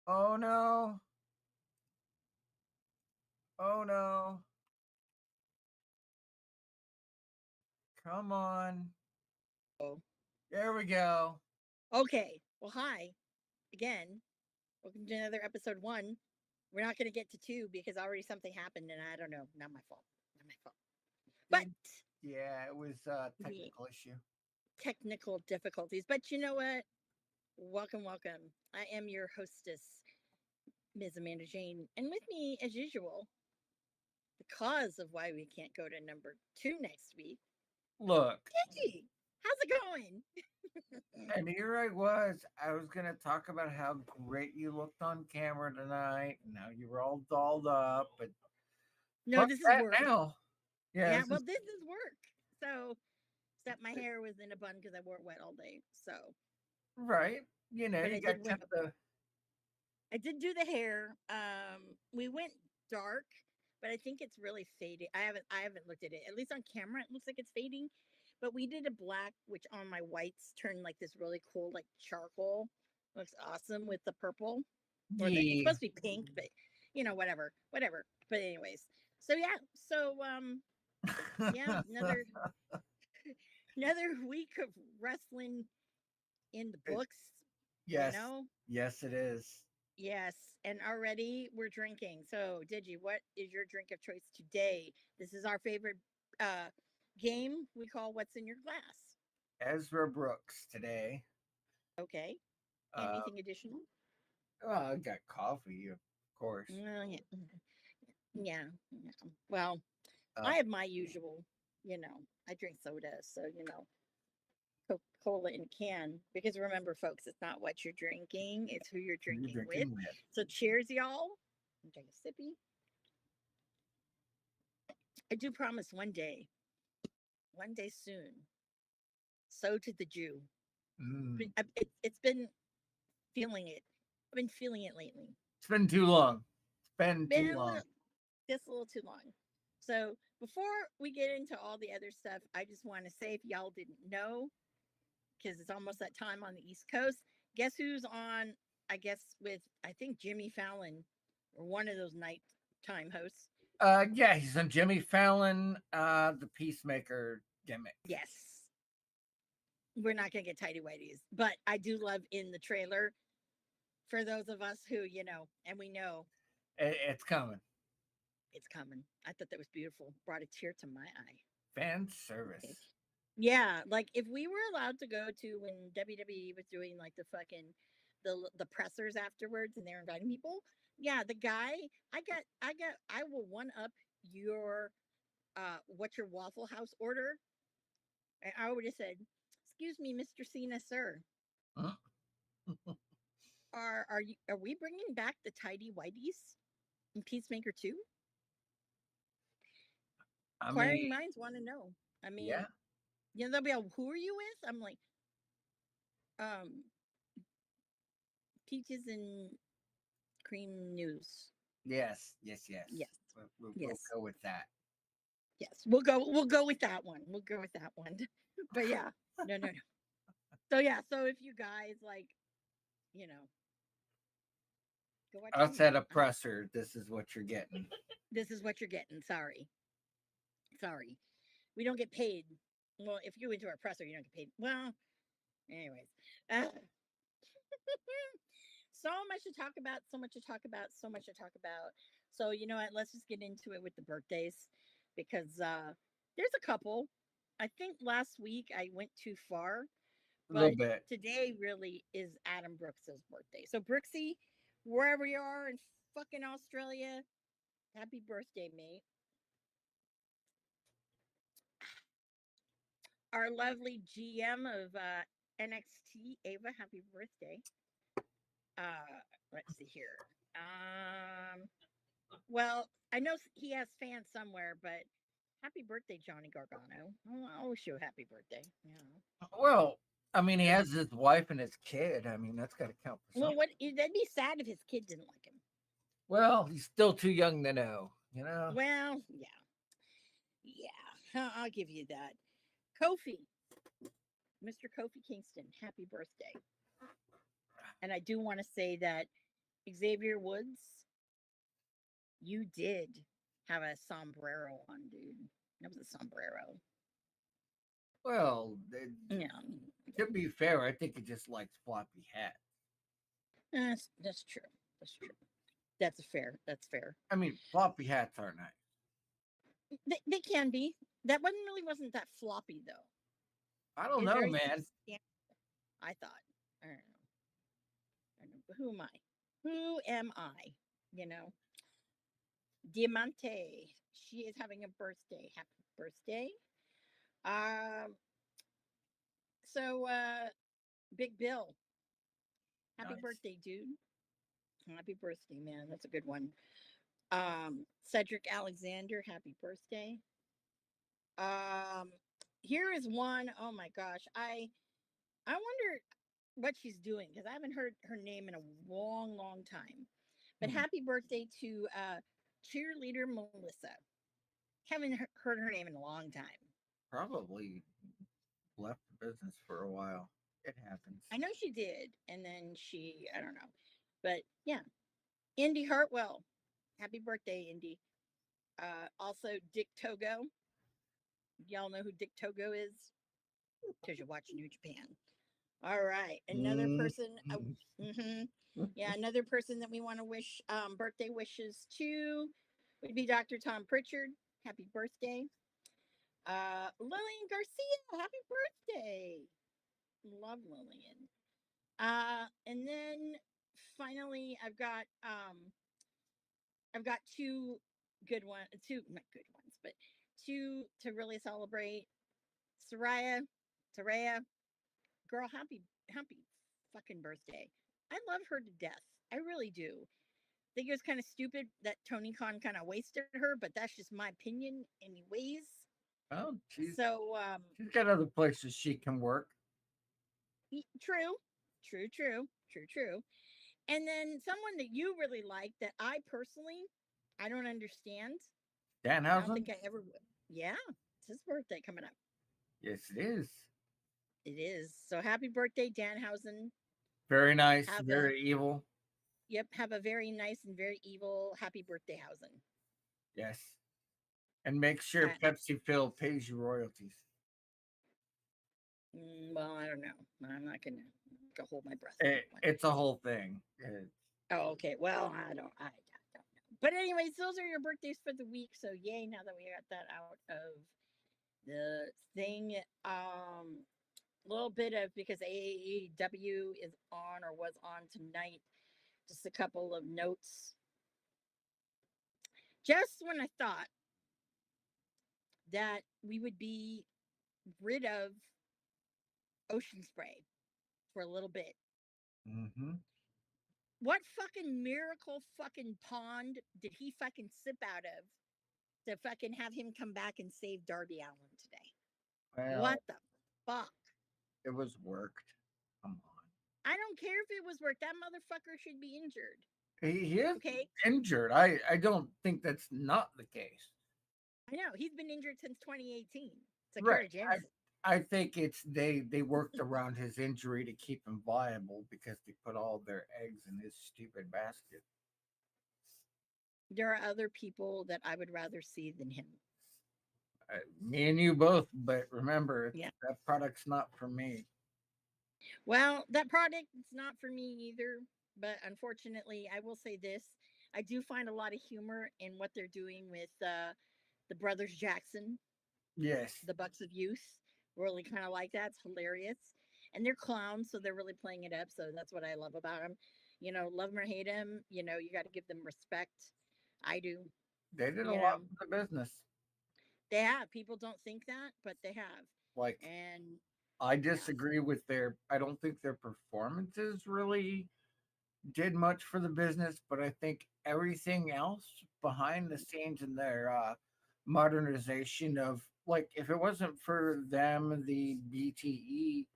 Oh no. Oh no. Come on. Oh, There we go. okay. Well, hi again. Welcome to another episode one. We're not going to get to two because already something happened, and I don't know. Not my fault. Not my fault. But It, yeah, it was a the technical issue. technical difficulties. But you know what? Welcome, welcome. I am your hostess, Ms. Amanda Jane, and with me, as usual, the cause of why we can't go to number two next week. Look, Gigi, how's it going? and here I was. I was going to talk about how great you looked on camera tonight. And now you were all dolled up, but No, fuck this is that work. now. Yeah, Yeah, this well, is this is work. So, except my hair was in a bun because I wore it wet all day. So, right. You know, but you got kind of the. I did do the hair. We went dark, but I think it's really fading. I haven't looked at it. At least on camera, it looks like it's fading. But we did a black, which on my whites turned like this really cool, like charcoal. Looks awesome with the purple, or the it's Yeah. supposed to be pink, but whatever, whatever. But anyways, so yeah, yeah, another week of wrestling in the It- books. You yes. know, Yes, it is. Yes, and already we're drinking. So, Digi, what is your drink of choice today? This is our favorite uh game we call What's in Your Glass. Ezra Brooks today. Okay. Uh, Anything additional? well, I got coffee, of course. Well, yeah. Yeah. Yeah. Well, Uh, I have my usual, I drink soda, so Coca-Cola in a can. Because remember, folks, it's not what you're drinking, it's who you're you're drinking with. drinking with. So cheers, y'all. Take a sippy. I do promise one day soon, so to the Jew. Mm. It's been feeling it. I've been feeling it lately. It's been too long. It's been Been too a long. little, just a little too long. So before we get into all the other stuff, I just want to say if y'all didn't know, because it's almost that time on the East Coast, guess who's on? I guess with I think Jimmy Fallon or one of those nighttime hosts. Yeah, he's on Jimmy Fallon, the Peacemaker gimmick. Yes, we're not gonna get tidy whities, but I do love in the trailer for those of us who and we know It's coming. it's coming. I thought that was beautiful. Brought a tear to my eye. Fan service. Yeah, like if we were allowed to go to when WWE was doing like the fucking the pressers afterwards and they're inviting people. Yeah, the guy I will one up your what's your Waffle House order? And I would have said, "Excuse me, Mr. Cena, sir. Huh? Are we bringing back the tidy whiteys in Peacemaker 2?" I Inquiring mean, minds want to know. I yeah, mean, they'll be like, "Who are you with?" I'm like, um, peaches and cream news. yes, yes, yes. Yes, We'll yes, go with that. yes. We'll go with that one. We'll go with that one. But yeah, no, no, no. So yeah, so if you guys like, you know, go watch Hulu. Outside of presser, this is what you're getting. This is what you're getting. Sorry, sorry. We don't get paid. Well, if you go into our presser, you don't get paid. Well, anyways, uh, so much to talk about. So much to talk about. So much to talk about. So you know what? Let's just get into it with the birthdays because there's a couple. I think last week I went too far, A little but bit. today really is Adam Brooks's birthday. So Brooksy, wherever you are in fucking Australia, happy birthday, mate. Our lovely GM of NXT, Ava, happy birthday. Let's see here. Well, I know he has fans somewhere, but happy birthday, Johnny Gargano. I'll wish you a happy birthday. Yeah. Well, I mean, he You're, has his wife and his kid. I mean, that's got to count for well, something. what? That'd be sad if his kid didn't like him. Well, he's still too young to know, you know? Well, yeah, yeah. I'll give you that. Kofi, Mr. Kofi Kingston, happy birthday. And I do want to say that Xavier Woods, you did have a sombrero on, dude. That was a sombrero. Well, Yeah, to be fair, I think he just likes floppy hats. that's true. That's true. That's fair. That's fair. I mean, floppy hats are nice. They can be. That one really wasn't that floppy though. I don't It's know, very man. substantial. I thought. I don't know. I don't know. But who am I? Who am I? You know, Diamante. She is having a birthday. Happy birthday. Um. So, Big Bill. Happy Nice. birthday, dude. Happy birthday, man. That's a good one. Cedric Alexander. Happy birthday. Um. Here is one. Oh my gosh. I wonder what she's doing because I haven't heard her name in a long, long time. But Hmm. happy birthday to cheerleader Melissa. Haven't heard her name in a long time. Probably left the business for a while. It happens. I know she did, and then I don't know, but yeah, Indy Hartwell. Happy birthday, Indy. Also, Dick Togo. Y'all know who Dick Togo is because you watch New Japan. All right, another Mhm. person. Mm-hmm. Yeah, another person that we want to wish birthday wishes to would be Dr. Tom Pritchard. Happy birthday. Lillian Garcia, happy birthday. Love Lillian. And then finally I've got two good ones, two not good ones, but two to really celebrate. Soraya, girl, happy fucking birthday. I love her to death. I really do. I think it was kind of stupid that Tony Khan kind of wasted her, but that's just my opinion, anyways. Well, So, she's got other places she can work. true, true. And then someone that you really like that I personally, I don't understand. I don't Danhausen? think I ever would. Yeah, it's his birthday coming up. Yes, it is. It is. So happy birthday, Danhausen. Very nice, Have a very evil. have a very nice and very evil happy birthday, Hausen. Yes. And make sure I, Pepsi Phil pays you royalties. well, I don't know. I'm not gonna hold my breath on that one. It's a whole thing. Oh, okay. Well, I don't know. But anyways, those are your birthdays for the week. So yay! Now that we got that out of the thing, a little bit of because AEW is on or was on tonight. Just a couple of notes. Just when I thought that we would be rid of ocean spray for a little bit. Mm-hmm. What fucking miracle fucking pond did he fucking sip out of to fucking have him come back and save Darby Allen today. What Well, the fuck? it was worked. Come I don't care if it was work. That motherfucker should be injured. on. He is Okay? injured. I don't think that's not the case. I know. He's been injured since 2018. Right. Sakura Jamison. I think it's they worked around his injury to keep him viable because they put all their eggs in his stupid basket. There are other people that I would rather see than him. Me and you both, but remember, Yeah. that product's not for me. Well, that product is not for me either. But unfortunately, I will say this. I do find a lot of humor in what they're doing with the brothers Jackson, Yes, the Bucks of Youth. Really kind of like that. It's hilarious. And they're clowns, so they're really playing it up. So that's what I love about them. You know, love them or hate them, you know, you got to give them respect. I do. they did a You lot know, for the business. they have. People don't think that, but they have. Like, And I yeah. disagree with their. I don't think their performances really did much for the business, but I think everything else behind the scenes in their modernization of, like, if it wasn't for them, the BTE,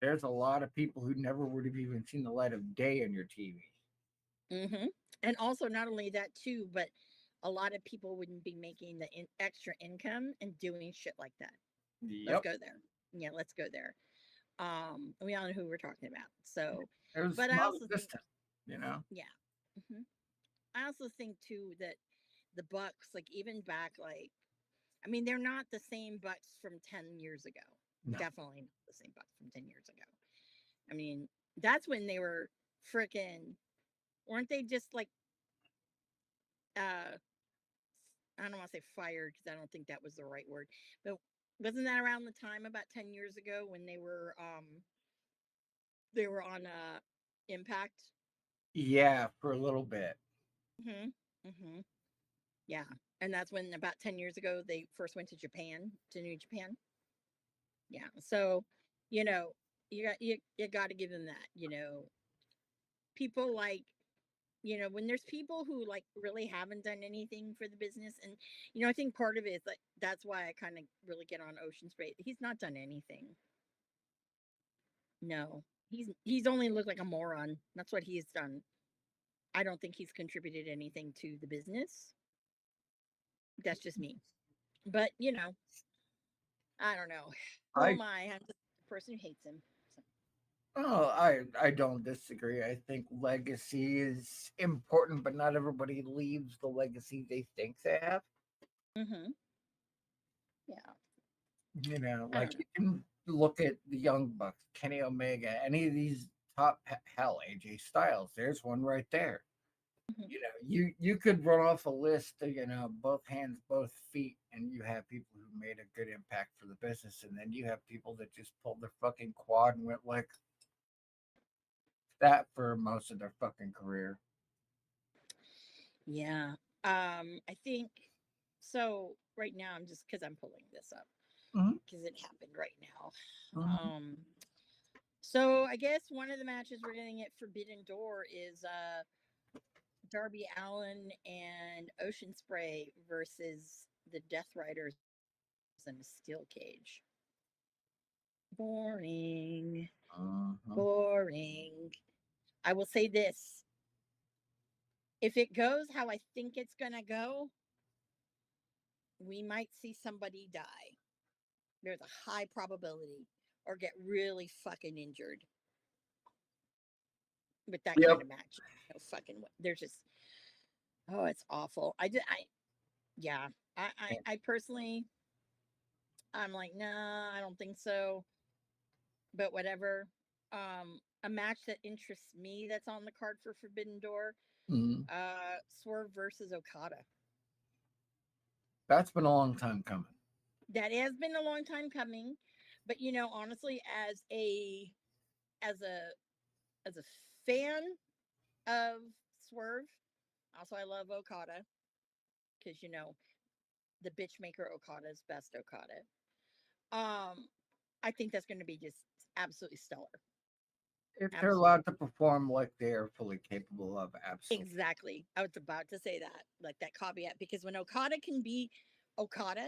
there's a lot of people who never would have even seen the light of day on your TV. Mm-hmm. And also, not only that too, but a lot of people wouldn't be making the extra income and doing shit like that. Let's Yep, go there. Yeah, let's go there. We all know who we're talking about. So, it was but I not also think, distant, you know. yeah, hmm I also think too that the Bucks, like even back, like I mean, they're not the same Bucks from 10 years ago. No. Definitely not the same Bucks from 10 years ago. I mean, that's when they were freaking, weren't they just like uh I don't want to say fired because I don't think that was the right word. But wasn't that around the time about 10 years ago when they were on Impact? Yeah, for a little bit. Mhm. Mhm. Yeah. And that's when about 10 years ago they first went to Japan, to New Japan. Yeah. So, you know, you got to give them that, you know. People like, you know, when there's people who like really haven't done anything for the business, and you know, I think part of it is like that's why I kind of really get on Ocean Spray. He's not done anything. No, he's only looked like a moron. That's what he's done. I don't think he's contributed anything to the business. That's just me. But you know, I don't know. Who I am I? I'm just the person who hates him. So. Oh, I don't disagree. I think legacy is important, but not everybody leaves the legacy they think they have. Mm-hmm. Yeah, You know, I like don't know. you can look at the Young Bucks, Kenny Omega, any of these top hell, AJ Styles. There's one right there. Mm-hmm. You know, you could run off a list of, both hands, both feet, and you have people who made a good impact for the business, and then you have people that just pulled their fucking quad and went like that for most of their fucking career. Yeah. I think so. Right now, I'm just because I'm pulling this up Mhm, because it happened right now. mhm. So I guess one of the matches we're getting at Forbidden Door is Darby Allen and Ocean Spray versus the Death Riders in a steel cage. Boring. Uh-huh. Boring. I will say this. If it goes how I think it's going to go, we might see somebody die. There's a high probability or get really fucking injured with that kind Yep. of match. No fucking way. There's just, oh, it's awful. Yeah, I personally, I'm like, nah, I don't think so. But whatever. A match that interests me that's on the card for Forbidden Door, Mhm. Swerve versus Okada. That's been a long time coming. That has been a long time coming, but you know, honestly, as a as a fan of Swerve, also I love Okada because you know the bitch maker Okada is best Okada. Um, I think that's going to be just absolutely stellar. If they're Absolutely. allowed to perform like they are fully capable of, absolutely. Exactly. I was about to say that, like that caveat, because when Okada can be Okada,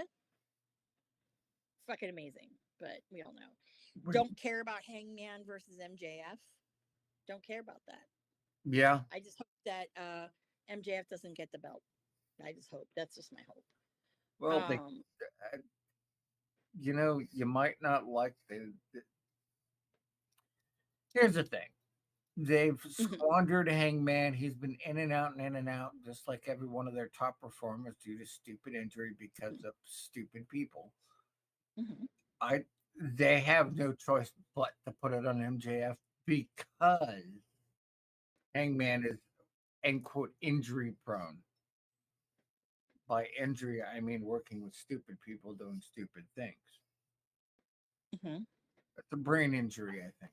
fucking amazing. But we all know. Don't care about Hangman versus MJF. Don't care about that. Yeah. I just hope that MJF doesn't get the belt. I just hope. That's just my hope. Well, they, Um, uh, you might not like here's the thing. They've mhm, squandered Hangman. He's been in and out and in and out, just like every one of their top performers due to stupid injury because of stupid people. mhm, I They have no choice but to put it on MJF because Hangman is end quote injury prone. By injury, I mean working with stupid people doing stupid things. mhm. It's a brain injury, I think.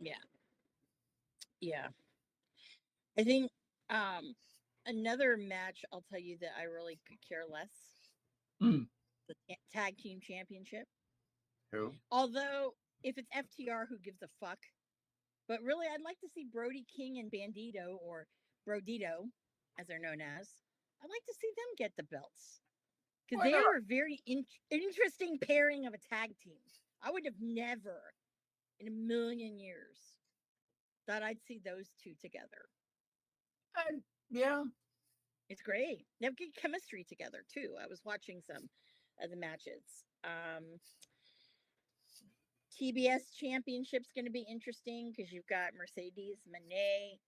Yeah, yeah. I think um, another match I'll tell you that I really could care less, Mm. the tag team championship. Who? Although if it's FTR, who gives a fuck? But really, I'd like to see Brody King and Bandito, or Brodito, as they're known as. I'd like to see them get the belts because Why they not? are a very interesting pairing of a tag team. I would have never in a million years thought I'd see those two together. Yeah. It's great. They have good chemistry together too. I was watching some of the matches. TBS Championship's going to be interesting because you've got Mercedes Monet,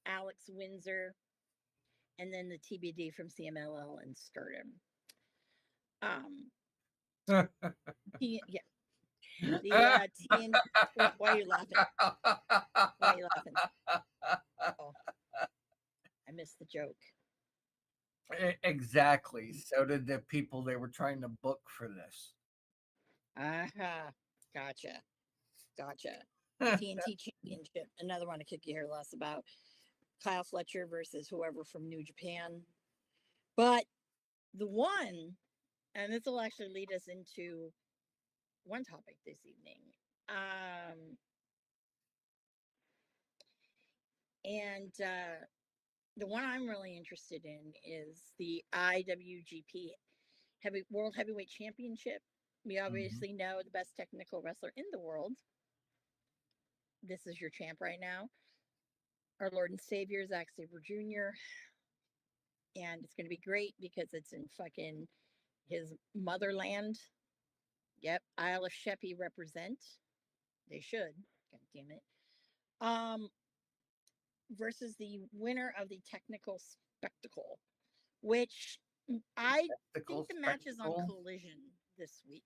Alex Windsor, and then the TBD from CMLL and Stardom. Um, yeah, the TN. Why are you laughing? Why are you laughing? Oh, I missed the joke. Exactly. So did the people they were trying to book for this. Aha, gotcha, gotcha. TNT Championship, another one I could care less about. Kyle Fletcher versus whoever from New Japan. But the one, and this will actually lead us into one topic this evening. Um, and the one I'm really interested in is the IWGP World Heavyweight Championship. We Mhm. obviously know the best technical wrestler in the world. This is your champ right now, our Lord and Savior Zack Sabre Jr. And it's going to be great because it's in fucking his motherland. Yep, Isle of Sheppey represent. They should. God damn it. Um, versus the winner of the technical spectacle, which I Spectacle, think the match is on spectacle. Collision this week.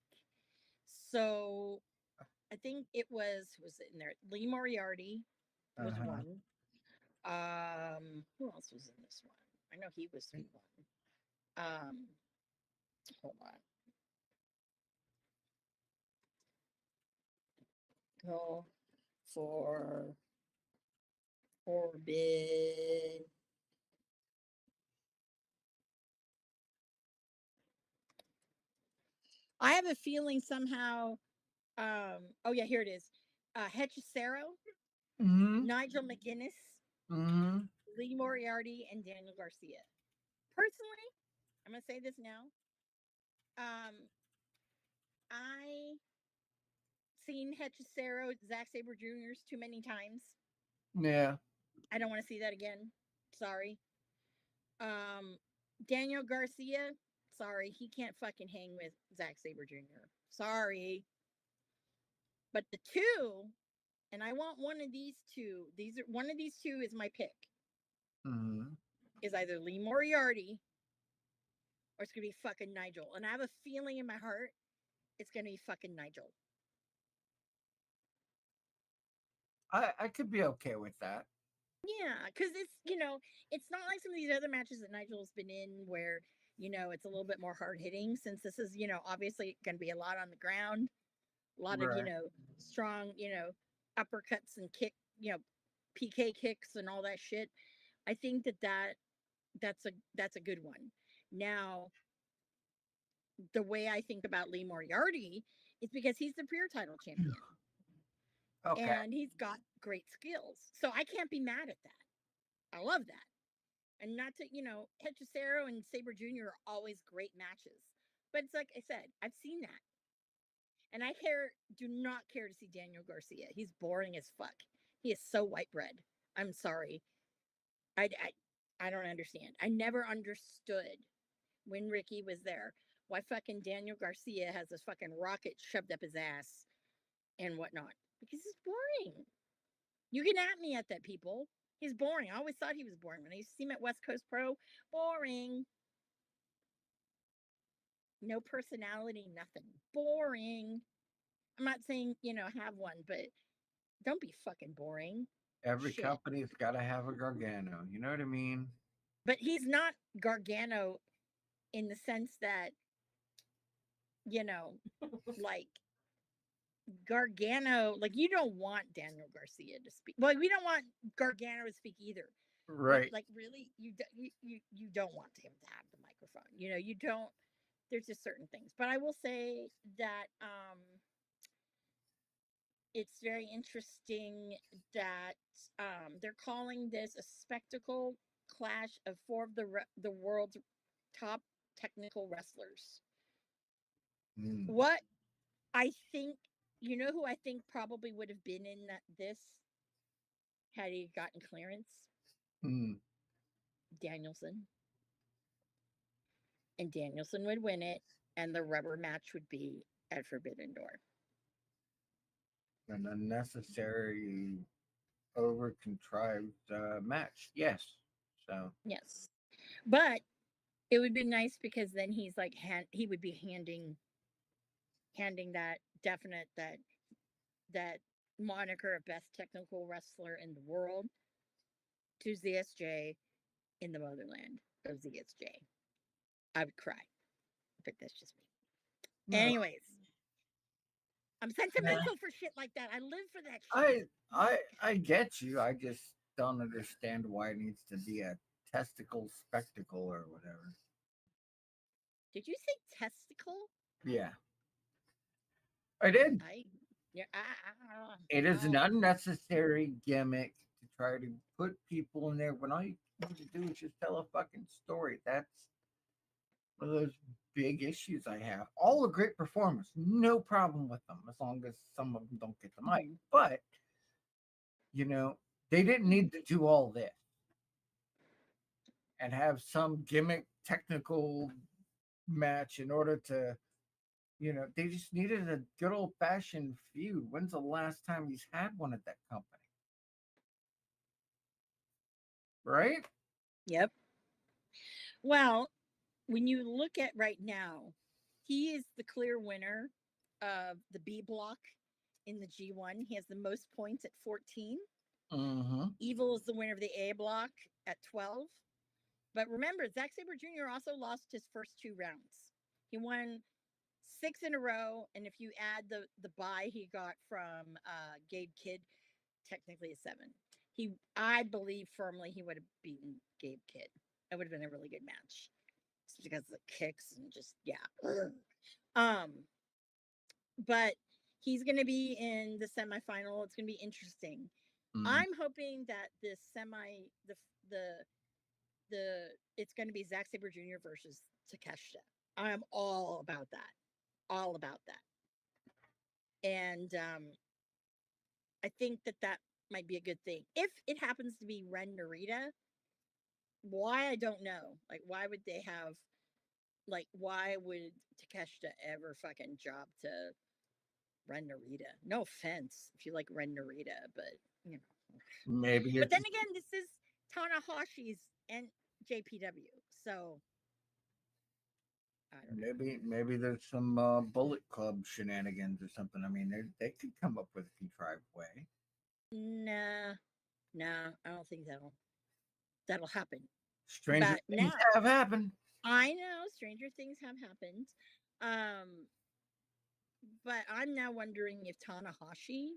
So I think it was in there. Lee Moriarty was Uh-huh. one. Who else was in this one? I know he was one. Hold on. Go for Forbid. I have a feeling somehow. Oh yeah, here it is. Hechicero, Mm-hmm. Nigel McGuinness, Mm-hmm. Lee Moriarty, and Daniel Garcia. Personally, I'm gonna say this now. Um, I seen Hechicero, Zack Sabre Jr.'s too many times. Yeah. I don't want to see that again. Sorry. Um, Daniel Garcia. Sorry, he can't fucking hang with Zack Sabre Jr. Sorry, but the two, and I want one of these two. These are one of these two is my pick. Mm-hmm. Is either Lee Moriarty or it's gonna be fucking Nigel. And I have a feeling in my heart it's gonna be fucking Nigel. I could be okay with that. Yeah, because it's not like some of these other matches that Nigel's been in where it's a little bit more hard hitting. Since this is obviously going to be a lot on the ground, a lot of Right. strong uppercuts and PK kicks and all that shit. I think that's a good one. Now, the way I think about Lee Moriarty is because he's the pure title champion. Okay. and he's got great skills. So I can't be mad at that. I love that. And not to, Hechicero and Saber Jr. are always great matches. But it's like I said, I've seen that. And do not care to see Daniel Garcia. He's boring as fuck. He is so white bread. I'm sorry. I don't understand. I never understood when Ricky was there why fucking Daniel Garcia has this fucking rocket shoved up his ass and whatnot. Because he's boring. You can at me at that, people. He's boring. I always thought he was boring. When I used to see him at West Coast Pro, boring. No personality, nothing. Boring. I'm not saying, have one, but don't be fucking boring. Every Shit. company's got to have a Gargano. You know what I mean? But he's not Gargano in the sense that, you know, like Gargano, like you don't want Daniel Garcia to speak. Well, we don't want Gargano to speak either. But Right. like really, you don't want him to have the microphone. You don't. There's just certain things. But I will say that it's very interesting that they're calling this a spectacle clash of four of the world's top technical wrestlers. Mm. What I think, who I think probably would have been in this had he gotten clearance? Mm. Danielson. And Danielson would win it, and the rubber match would be at Forbidden Door. An unnecessary, over contrived match. Yes. So. Yes. But it would be nice because then he's like he would be handing that definite that moniker of best technical wrestler in the world to ZSJ in the motherland of ZSJ. I would cry, but that's just me. No. Anyways, I'm sentimental for shit like that. I live for that shit. I get you. I just don't understand why it needs to be a testicle spectacle or whatever. Did you say testicle? Yeah, I did. I yeah. It is an Wow. unnecessary gimmick to try to put people in there when all you need to do is just tell a fucking story. That's one of those big issues I have. All a great performance, no problem with them, as long as some of them don't get the mic. Mhm. But you know, they didn't need to do all this and have some gimmick technical match in order to, they just needed a good old fashioned feud. When's the last time he's had one at that company? Right? Yep. Well, when you look at right now, he is the clear winner of the B block in the G1. He has the most points at 14. Mm-hmm. Evil is the winner of the A block at 12. But remember, Zack Sabre Jr. also lost his first two rounds. He won 6 in a row, and if you add the bye he got from Gabe Kidd, technically a 7. I believe firmly he would have beaten Gabe Kidd. It would have been a really good match because of the kicks and just um but he's going to be in the semifinal. It's going to be interesting. Mm-hmm. I'm hoping that this the the it's going to be Zack Sabre Jr. versus Takeshita. I'm all about that. All about that. And I think that might be a good thing. If it happens to be Ren Narita, why I don't know. Like why would they have why would Takeshita ever fucking job to Ren Narita? No offense if you like Ren Narita, but you know. Maybe But it's then again, this is Tanahashi's and JPW, so I don't know. maybe there's some Bullet Club shenanigans or something. I mean, they could come up with a contrived way. Nah, nah, I don't think that'll happen. Stranger But things now have happened. I know stranger things have happened. Um, but I'm now wondering if Tanahashi,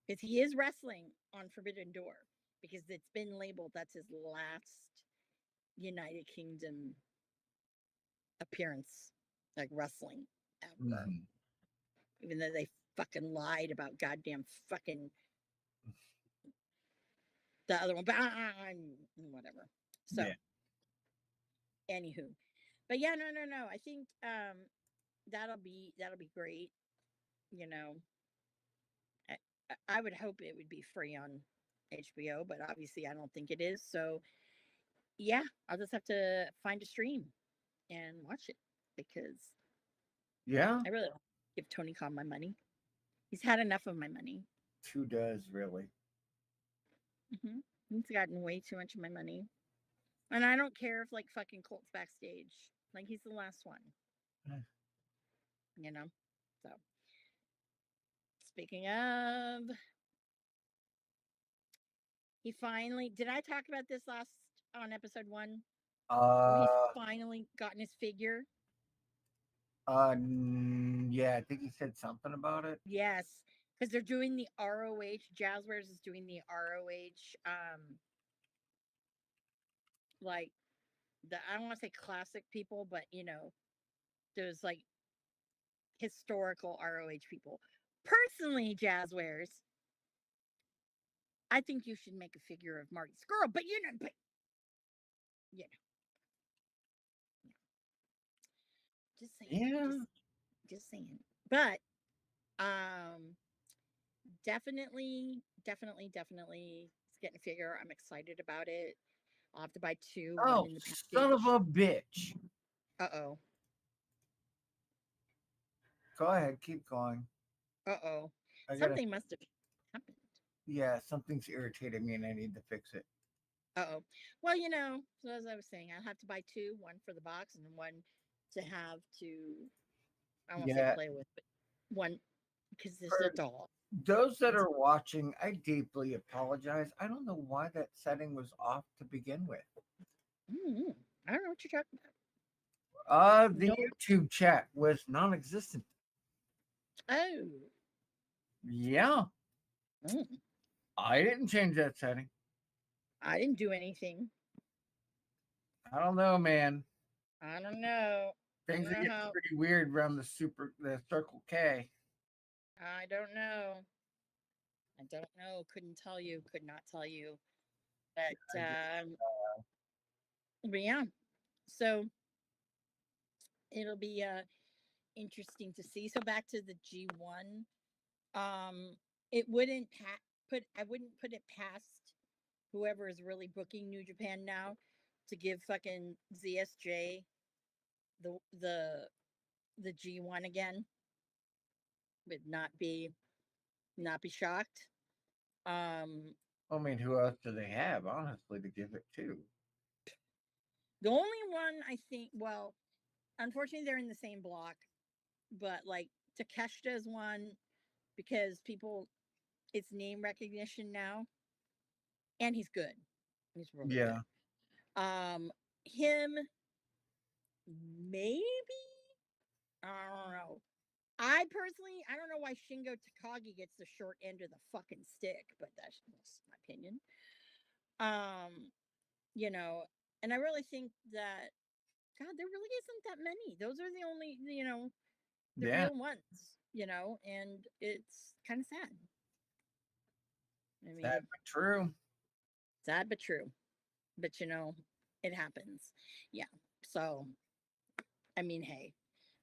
because he is wrestling on Forbidden Door, because it's been labeled that's his last United Kingdom appearance, like wrestling ever. Mhm. Even though they fucking lied about goddamn fucking the other one, but whatever. So, Yeah. anywho, but yeah, no. I think that'll be great. You know, I, I would hope it would be free on HBO, but obviously I don't think it is. So yeah, I'll just have to find a stream and watch it because Yeah. I really don't give Tony Khan my money. He's had enough of my money. Who does really? He's gotten way too much of my money. And I don't care if like fucking Colt's backstage. Like he's the last one. You know? So speaking of, he finally did I talk about this last on episode 1? Where he's Uh, finally gotten his figure? yeah, I think he said something about it. Yes. Because they're doing the ROH. Jazzwares is doing the ROH like I don't want to say classic people, but there's like historical ROH people. Personally, Jazzwares, I think you should make a figure of Marty Skrull, but you know, just saying, Yeah. just saying. But um, definitely, it's getting a figure. I'm excited about it. I'll have to buy 2, one Oh, in the son of package. a bitch. Uh-oh. Go ahead, keep going. Uh-oh. I gotta. Something must have happened. Yeah, something's irritating me, and I need to fix it. Uh-oh. Well, so as I was saying, I'll have to buy 2, one for the box and then one to have to, I won't say Yeah. play with, but one because there's a For doll. those that It's are watching, I deeply apologize. I don't know why that setting was off to begin with. mm, I don't know what you're talking about. The No. YouTube chat was non-existent. Oh. Yeah, Mm, I didn't change that setting. I didn't do anything. I don't know, man. I don't know. I Things don't are know getting how. pretty weird around the Circle K. I don't know. I don't know. Couldn't tell you. Could not tell you. But I just, but yeah. So it'll be interesting to see. So back to the G1. Um, it wouldn't I wouldn't put it past whoever is really booking New Japan now to give fucking ZSJ the the the G1 again. Would not be shocked. Um, I mean, who else do they have, honestly, to give it to? the only one I think, well, unfortunately they're in the same block, but like Takeshita is one because people it's name recognition now, and he's good. He's really Yeah. good. Him maybe I don't know. I don't know why Shingo Takagi gets the short end of the fucking stick, but that's my opinion. Um, you know, and I really think that God, there really isn't that many. Those are the only, the Yeah. real ones, and it's kind of sad. I Sad mean, but true. sad but true. But it happens. Yeah. So, I mean, hey,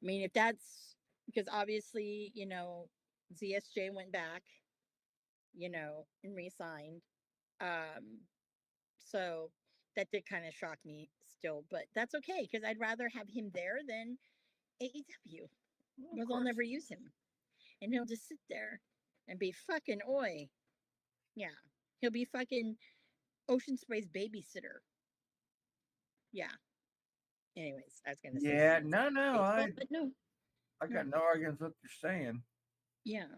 I mean, if that's because obviously, ZSJ went back, and re-signed. Um, so that did kind of shock me still, but that's okay because I'd rather have him there than AEW Well, of because I'll course. never use him and he'll just sit there and be fucking oi. Yeah. He'll be fucking Ocean Spray's babysitter. Yeah. Anyways, I was gonna say Yeah. something No, no. tasteful, but no, I no. got no arguments with what you're saying. Yeah.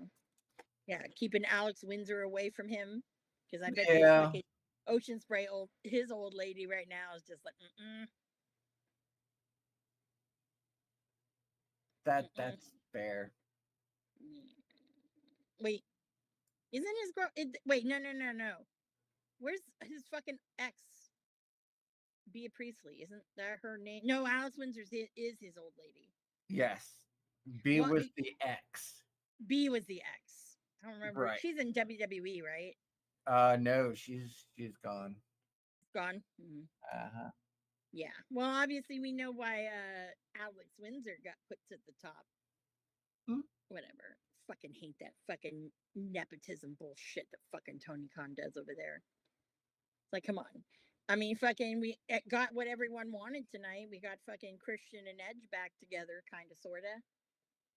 Yeah. Keeping Alex Windsor away from him. Because I bet his Yeah. fucking Ocean Spray his old lady right now is just like, That's fair. wait, isn't his girl wait, no. Where's his fucking ex? Bea Priestley, isn't that her name? No, Alex Windsor is his old lady. Yes. B What? was the X. B was the ex. I don't remember. Right. She's in WWE, right? No, she's gone. Gone. Mm-hmm. Uh-huh. Yeah. Well, obviously we know why Alex Windsor got put to the top. Mm. Whatever. Fucking hate that fucking nepotism bullshit that fucking Tony Khan does over there. It's like, come on. I mean, fucking, we got what everyone wanted tonight. We got fucking Christian and Edge back together, kind of, sort of.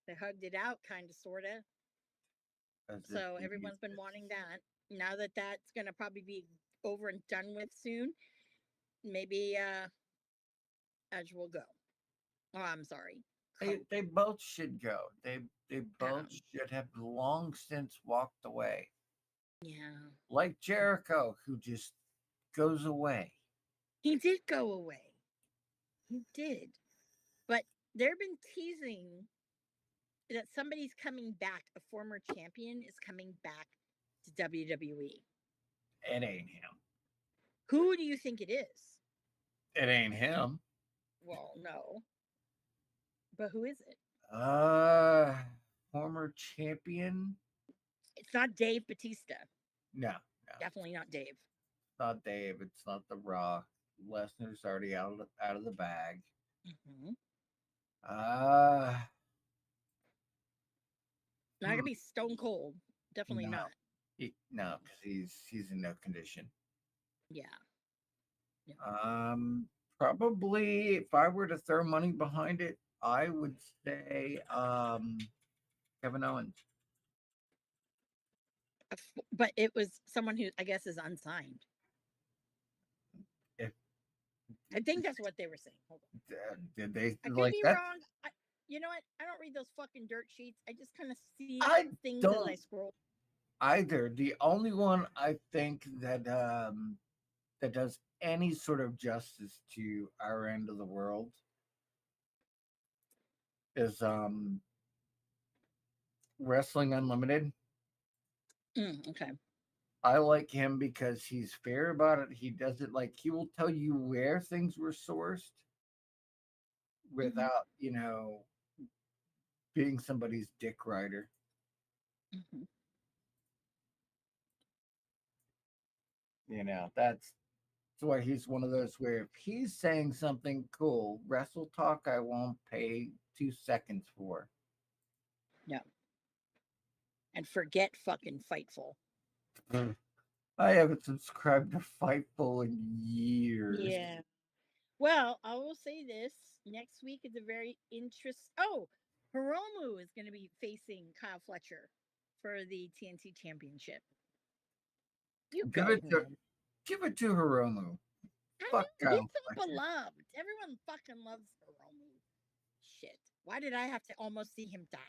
They hugged it out, kind of, sort of. As if So we need everyone's been this. wanting that. Now that that's going to probably be over and done with soon, maybe Edge will go. Oh, I'm sorry. They both should go. They both Um, should have long since walked away. yeah. Like Jericho, who just goes away. He did go away. He did. But they've been teasing that somebody's coming back. A former champion is coming back to WWE. It ain't him. Who do you think it is? It ain't him. Well, no. But who is it? Uh, Former champion? It's not Dave Batista. No, no. Definitely not Dave. It's not Dave. It's not The Rock. Lesnar's already out of the bag. Mm-hmm. Uh, Not gonna be Stone Cold. Definitely no, not. no, because he's in no condition. Yeah. No. Probably if I were to throw money behind it, I would say Kevin Owens. But it was someone who I guess is unsigned. If I think that's what they were saying. Hold on. did they I could like be that? wrong. You know what? I don't read those fucking dirt sheets. I just kind of see I things as I don't scroll. either. The only one I think that does any sort of justice to our end of the world is Wrestling Unlimited. Okay. I like him because he's fair about it. He does it like he will tell you where things were sourced Mm-hmm. without, being somebody's dick rider. Mm-hmm. That's why he's one of those where if he's saying something cool, Wrestle Talk, I won't pay 2 seconds for. No. And forget fucking Fightful. Mm. I haven't subscribed to Fightful in years. Yeah. Well, I will say this. Next week is a very interest. Oh, Hiromu is going to be facing Kyle Fletcher for the TNT Championship. You Give go, it to Hiromu. give it to Hiromu. I Fuck know he's Kyle so Fletcher. beloved. Everyone fucking loves Hiromu. Shit. Why did I have to almost see him die?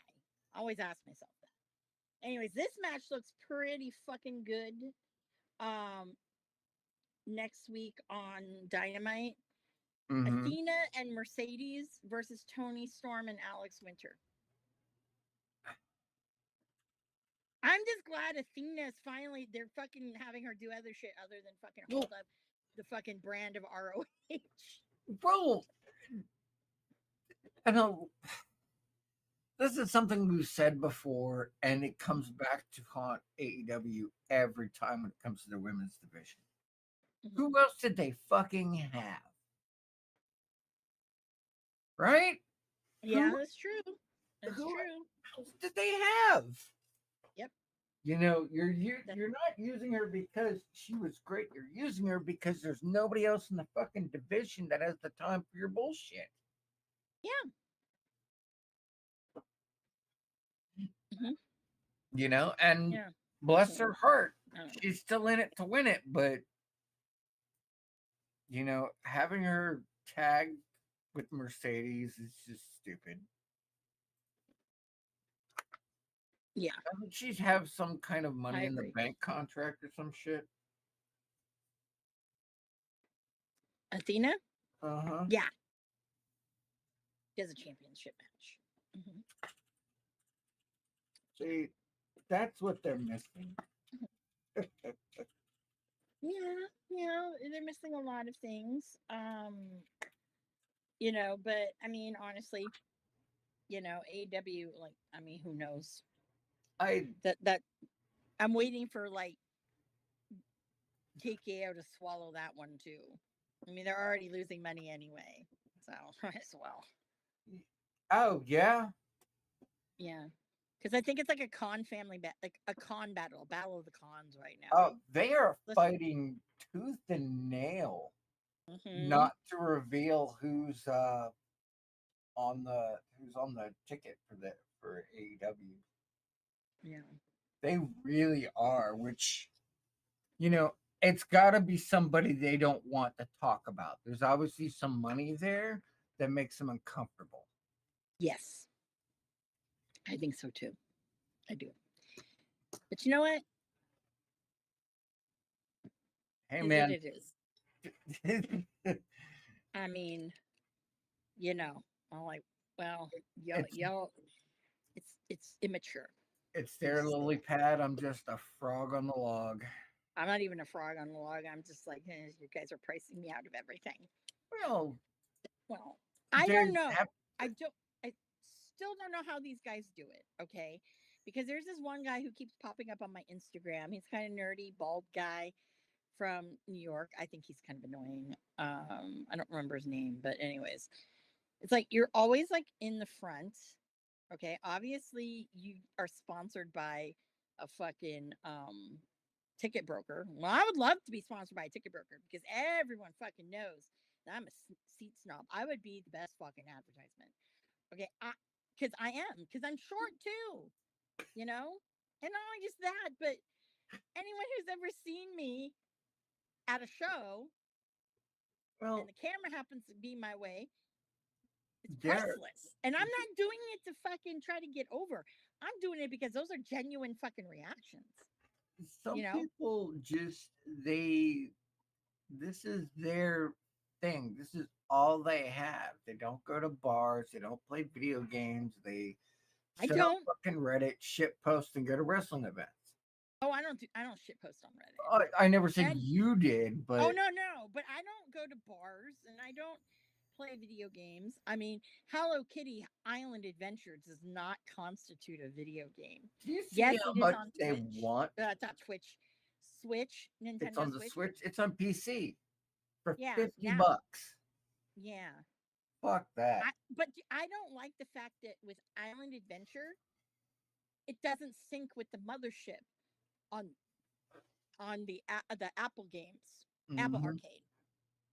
I always ask myself that. Anyways, this match looks pretty fucking good. Um, Next week on Dynamite, Mm-hmm. Athena and Mercedes versus Tony Storm and Alex Winter. I'm just glad Athena is finally, they're fucking having her do other shit other than fucking Well, hold up the fucking brand of ROH. well, I know this is something we've said before, and it comes back to haunt AEW every time when it comes to the women's division. Mm-hmm. Who else did they fucking have? Right? Yeah, Who that's true. That's who true. else did they have? Yep. You're not using her because she was great. You're using her because there's nobody else in the fucking division that has the time for your bullshit. Yeah. Mm-hmm. And Yeah. bless her heart, I don't know. she's still in it to win it, but having her tag with Mercedes is just stupid. Yeah, Doesn't she have some kind of I money in the agree. bank contract or some shit? Athena? Uh-huh. Yeah. She has a championship match. Mm-hmm. See, that's what they're missing. Yeah, they're missing a lot of things. But I mean, honestly, AW, like, I mean, who knows? I That I'm waiting for like TKO to swallow that one too. I mean, they're already losing money anyway, so might as well. oh yeah. Yeah, because I think it's like a con family like a con battle of the cons right now. Oh, they are Let's. fighting tooth and nail Mm-hmm. not to reveal who's on the ticket for AEW. Yeah. They really are, which you know, it's got to be somebody they don't want to talk about. There's obviously some money there that makes them uncomfortable. Yes, I think so too. I do. But you know what? Hey Is what man, it is. I mean, you know, I'm like, well, it's y'all, it's immature. it's Let's their just say lily that. pad. I'm just a frog on the log. I'm not even a frog on the log. I'm just like, you guys are pricing me out of everything. Well, Well, I they don't know. have. I don't. I still don't know how these guys do it. Okay, because there's this one guy who keeps popping up on my Instagram. He's kind of nerdy, bald guy from New York. I think he's kind of annoying. I don't remember his name, but anyways, it's like you're always like in the front. Okay, obviously you are sponsored by a fucking ticket broker. Well, I would love to be sponsored by a ticket broker because everyone fucking knows that I'm a seat snob. I would be the best fucking advertisement. Okay, because I am because I'm short too, you know, and not only just that, but anyone who's ever seen me at a show and Well, the camera happens to be my way, it's there. priceless. And I'm not doing it to fucking try to get over. I'm doing it because those are genuine fucking reactions. You Some know? people just they. This is their thing. This is all they have. They don't go to bars. They don't play video games. They I sit on don't. fucking Reddit, shit post, and go to wrestling events. Oh, I don't do. I don't shit post on Reddit. I never said And you did, oh but no, no. But I don't go to bars and I don't play video games. I mean, Hello Kitty Island Adventure does not constitute a video game. do you see Yes, how it is much on they Twitch. want? Not Twitch, Switch, It's Nintendo on the Switch. But Switch. It's on PC for yeah, 50 now, bucks. yeah. Fuck that. But I don't like the fact that with Island Adventure, it doesn't sync with the mothership on the Apple games, Apple Hmm. Arcade.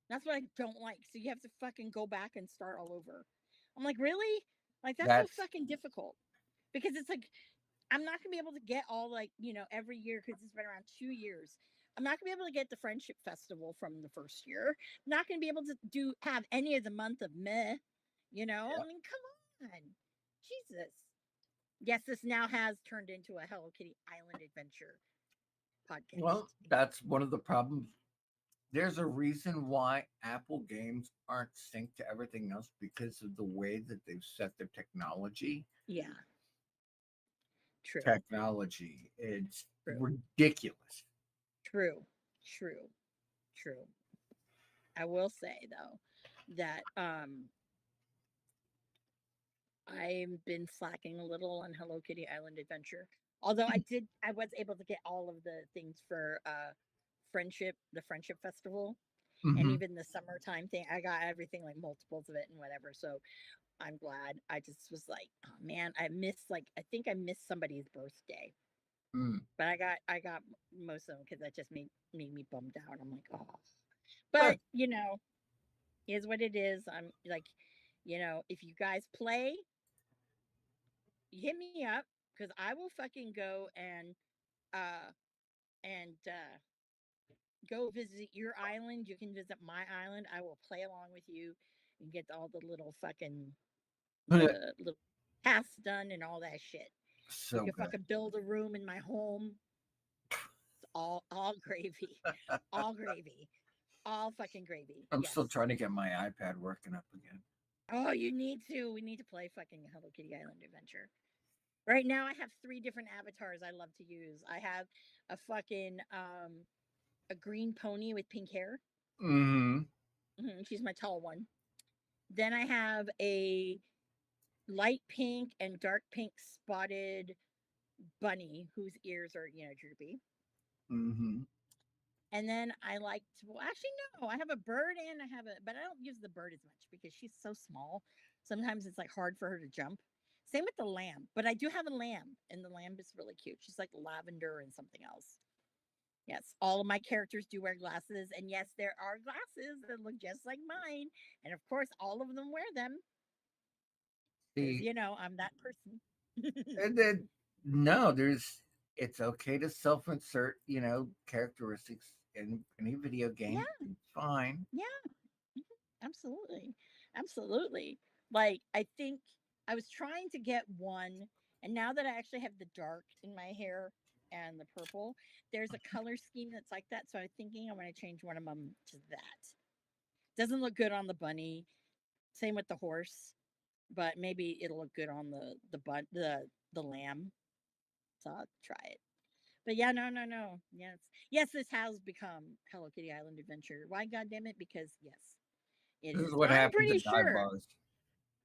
That's what I don't like. So you have to fucking go back and start all over. I'm like, really? Like that's so That's fucking difficult because it's like I'm not gonna be able to get all like every year because it's been around 2 years. I'm not gonna be able to get the Friendship Festival from the first year. I'm not gonna be able to have any of the month of Meh. I yeah. mean, come on, Jesus. Yes, this now has turned into a Hello Kitty Island Adventure Well, podcast. that's one of the problems. There's a reason why Apple games aren't synced to everything else because of the way that they've set their technology. Yeah, true, Technology. It's true, ridiculous. true, true, true. I will say though that I've been slacking a little on Hello Kitty Island Adventure. Although I was able to get all of the things for the Friendship Festival, and Hmm. even the summertime thing. I got everything like multiples of it and whatever. So I'm glad. I just was like, oh man, I think I missed somebody's birthday, Mm. but I got most of them because that just made me bummed out. I'm like, oh, Uh, but is what it is. I'm like, if you guys play, hit me up because I will fucking go uh and go visit your island. You can visit my island. I will play along with you and get all the little fucking the little tasks done and all that shit. We so can good. fucking build a room in my home. It's all gravy, all gravy, all fucking gravy. I'm Yes. still trying to get my iPad working up again. Oh, you need to. We need to play fucking Hello Kitty Island Adventure. Right now, I have three different avatars I love to use. I have a fucking a green pony with pink hair. Hmm. She's my tall one. Then I have a light pink and dark pink spotted. bunny whose ears are, droopy. Mm-hmm. And then I like to, well, actually, no, I have a bird and but I don't use the bird as much because she's so small. Sometimes it's like hard for her to jump. Same with the lamb, but I do have a lamb, and the lamb is really cute. She's like lavender and something else. Yes, all of my characters do wear glasses, and yes, there are glasses that look just like mine, and of course, all of them wear them because See, I'm that person. and then no, it's okay to self-insert, characteristics in any video game. Yeah, It's fine. yeah, absolutely, absolutely. Like I think I was trying to get one, and now that I actually have the dark in my hair and the purple, there's a color scheme that's like that. So I'm thinking I'm going to change one of them to that. Doesn't look good on the bunny. Same with the horse, but maybe it'll look good on the lamb. So I'll try it. But yeah, no, no, no. Yes, yes, this has become Hello Kitty Island Adventure. Why, goddamn it? Because yes, it This is is. what I'm happens pretty at dive sure. bars.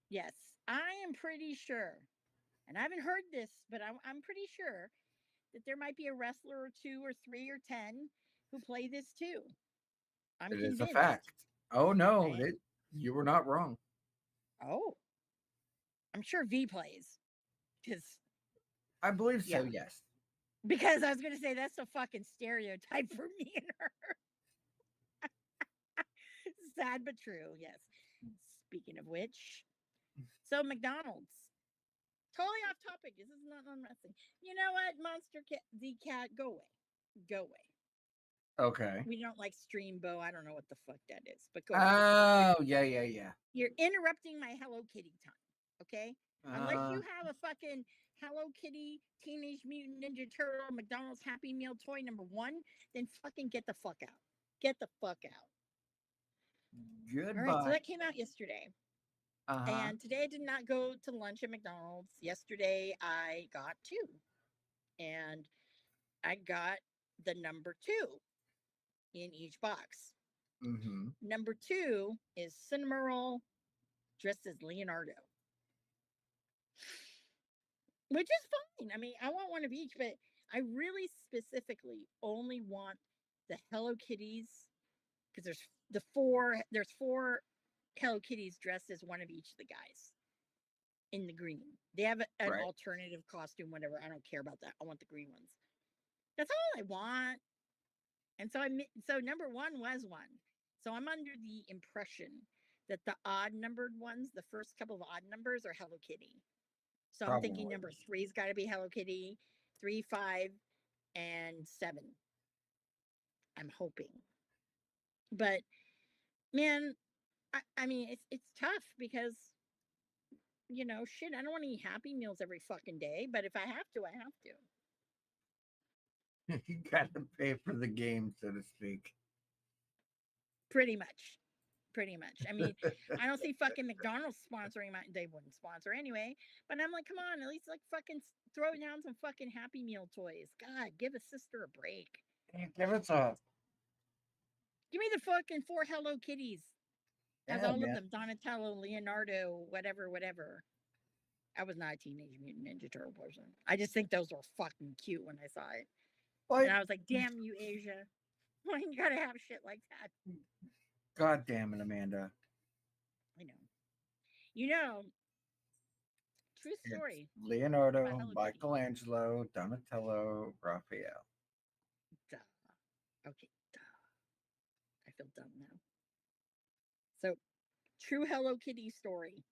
Yes, I am pretty sure, and I haven't heard this, but I'm pretty sure that there might be a wrestler or two or three or 10 who play this too. I'm It is a convinced. fact. Oh no, I, you were not wrong. oh, I'm sure V plays because I believe so. yeah, Yes. because I was gonna say that's a fucking stereotype for me and her. Sad but true. Yes. Speaking of which, so McDonald's. Totally off topic. This is not on wrestling. You know what, Monster Cat, Z Cat, go away. Go away. Okay. We don't like Streambo. I don't know what the fuck that is, but go away. Oh yeah, yeah, yeah. You're interrupting my Hello Kitty time. Okay? Unless Uh, you have a fucking Hello Kitty Teenage Mutant Ninja Turtle McDonald's Happy Meal toy number 1, then fucking get the fuck out. Get the fuck out. All right, so goodbye. that came out yesterday. Uh huh. And today I did not go to lunch at McDonald's. Yesterday I got two. And I got the number 2 in each box. Mm-hmm. Number 2 is Cinema Roll dressed as Leonardo, which is fine. I mean, I want one of each, but I really specifically only want the Hello Kitties because there's four Hello Kitties dressed as one of each of the guys in the green. They have an Right. alternative costume, whatever. I don't care about that. I want the green ones. That's all I want. And so number 1 was one. So I'm under the impression that the odd numbered ones, the first couple of odd numbers, are Hello Kitty. So I'm thinking Probably. number 3's got to be Hello Kitty, 3, 5, and 7. I'm hoping, but man, I mean it's tough because shit. I don't want to eat Happy Meals every fucking day, but if I have to, I have to. You got to pay for the game, so to speak. Pretty much. Pretty much. I mean, I don't see fucking McDonald's sponsoring my. They wouldn't sponsor anyway. But I'm like, come on, at least like fucking throw down some fucking Happy Meal toys. God, give a sister a break. Hey, give us a Give me the fucking 4 Hello Kitties. Has yeah, all of man. them: Donatello, Leonardo, whatever, whatever. I was not a Teenage Mutant Ninja Turtle person. I just think those were fucking cute when I saw it, and Like, I was like, damn you, Asia. Why you gotta have shit like that? God damn it, Amanda. I know. You know, true It's story about Leonardo, Hello Kitty. Michelangelo, Donatello, Raphael. Duh. Okay, duh. I feel dumb now. So, true Hello Kitty story.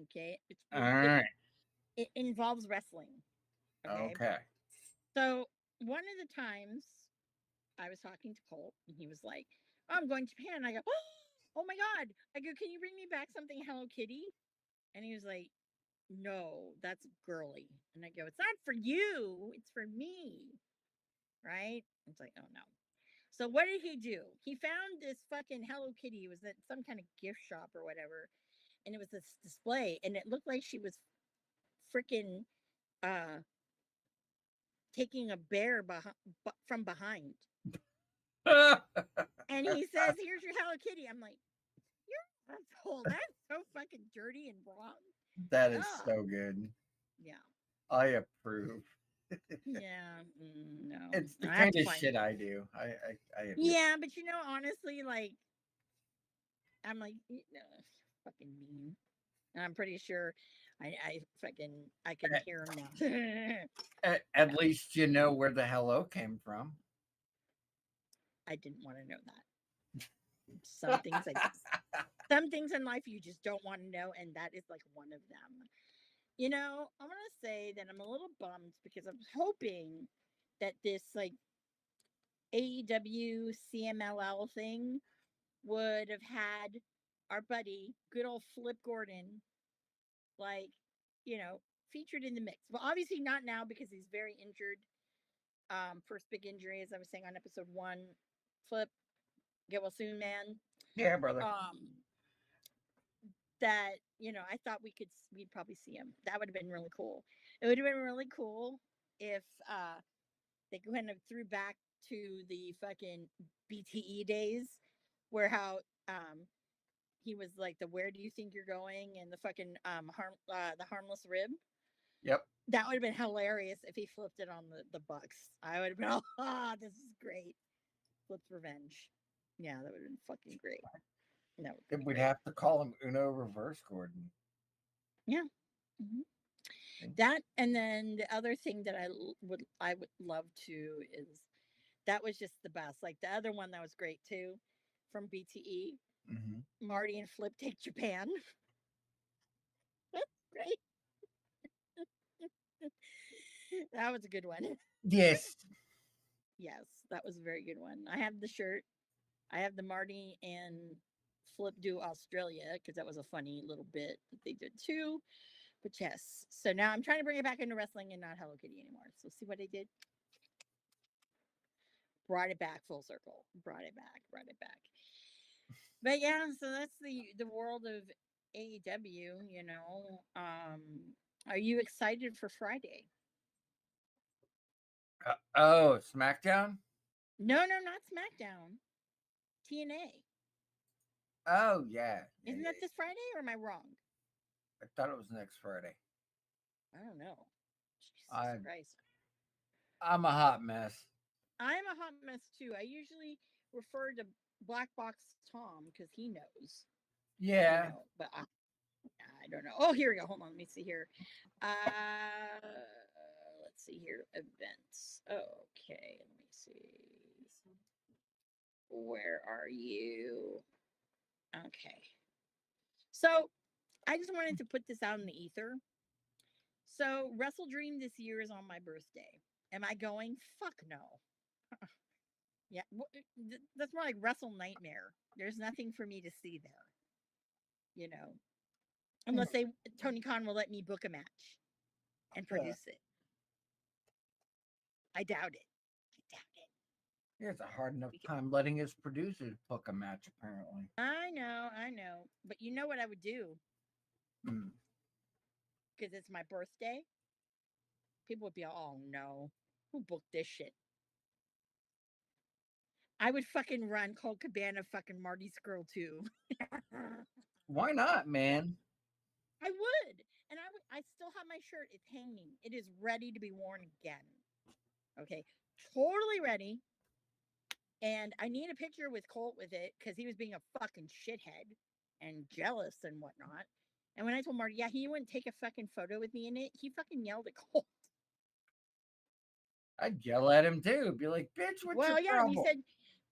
Okay, All it right. it involves wrestling. Okay, Okay. so one of the times I was talking to Colt, and he was like, "Oh, I'm going to Japan." I go, "Oh my god!" I go, "Can you bring me back something Hello Kitty?" And he was like, "No, that's girly." And I go, "It's not for you. It's for me." Right? It's like, "Oh no." So what did he do? He found this fucking Hello Kitty. It was at some kind of gift shop or whatever, and it was this display, and it looked like she was freaking uh taking a bear from behind. And he says, "Here's your Hello Kitty." I'm like, "You're an asshole. That's so fucking dirty and wrong." That is Ugh. so good. Yeah. I approve. Yeah, no, It's the I have kind to of find. shit I do. I admit. Yeah, but honestly, like I'm like, fucking mean. And I'm pretty sure I can At, hear him now. at least you know where the hello came from. I didn't want to know that. Some things I some things in life you just don't want to know, and that is like one of them. I'm gonna say that I'm a little bummed because I was hoping that this like AEW CMLL thing would have had our buddy, good old Flip Gordon, like, you know, featured in the mix. But obviously not now because he's very injured. First big injury, as I was saying on episode one. Flip, get well soon, man. Yeah, brother. Um, that I thought we'd probably see him. That would have been really cool. It would have been really cool if they kind of threw back to the fucking BTE days, where how um he was like the "Where do you think you're going?" and the fucking the harmless rib. Yep. That would have been hilarious if he flipped it on the Bucks. I would have been, oh, this is great. Flips revenge. Yeah, that would have been fucking great. That would Then be we'd great. have to call him Uno Reverse Gordon. Yeah. Hmm. That, and then the other thing that I would love to is that was just the best. Like the other one that was great too, from BTE. Mm-hmm. Marty and Flip take Japan. Great. That was a good one. Yes. Yes, that was a very good one. I have the shirt. I have the Marty and Flip do Australia because that was a funny little bit that they did too. But yes, so now I'm trying to bring it back into wrestling and not Hello Kitty anymore. So see what I did? Brought it back full circle. Brought it back. Brought it back. But yeah, so that's the world of AEW. Are you excited for Friday? Oh, SmackDown. No, no, not SmackDown. TNA. Oh yeah, yeah, Isn't yeah, that this yeah. Friday or am I wrong? I thought it was next Friday. I don't know. Jesus I Christ. I'm a hot mess. I'm a hot mess too. I usually refer to Black Box Tom because he knows, Yeah. but I don't know. Oh, here we go. Hold on. Let me see here. Uh, let's see here. Events. Okay. Let me see. Where are you? Okay. So I just wanted to put this out in the ether. So Wrestle Dream this year is on my birthday. Am I going? Fuck no. Yeah, that's more like Wrestle Nightmare. There's nothing for me to see there, you know, unless Tony Khan will let me book a match and Uh, produce it. I doubt it. I doubt it. he has a hard enough Because, time letting his producers book a match, apparently. I know. But you know what I would do? Mm. Because it's my birthday. People would be, oh no, who booked this shit? I would fucking run Colt Cabana fucking Marty's girl too. Why not, man? I would. And I still have my shirt. It's hanging. It is ready to be worn again. Okay. Totally ready. And I need a picture with Colt with it because he was being a fucking shithead and jealous and whatnot. And when I told Marty, yeah, he wouldn't take a fucking photo with me in it, he fucking yelled at Colt. I'd yell at him too. Be like, "Bitch, what's your Well, yeah, and he problem?" said,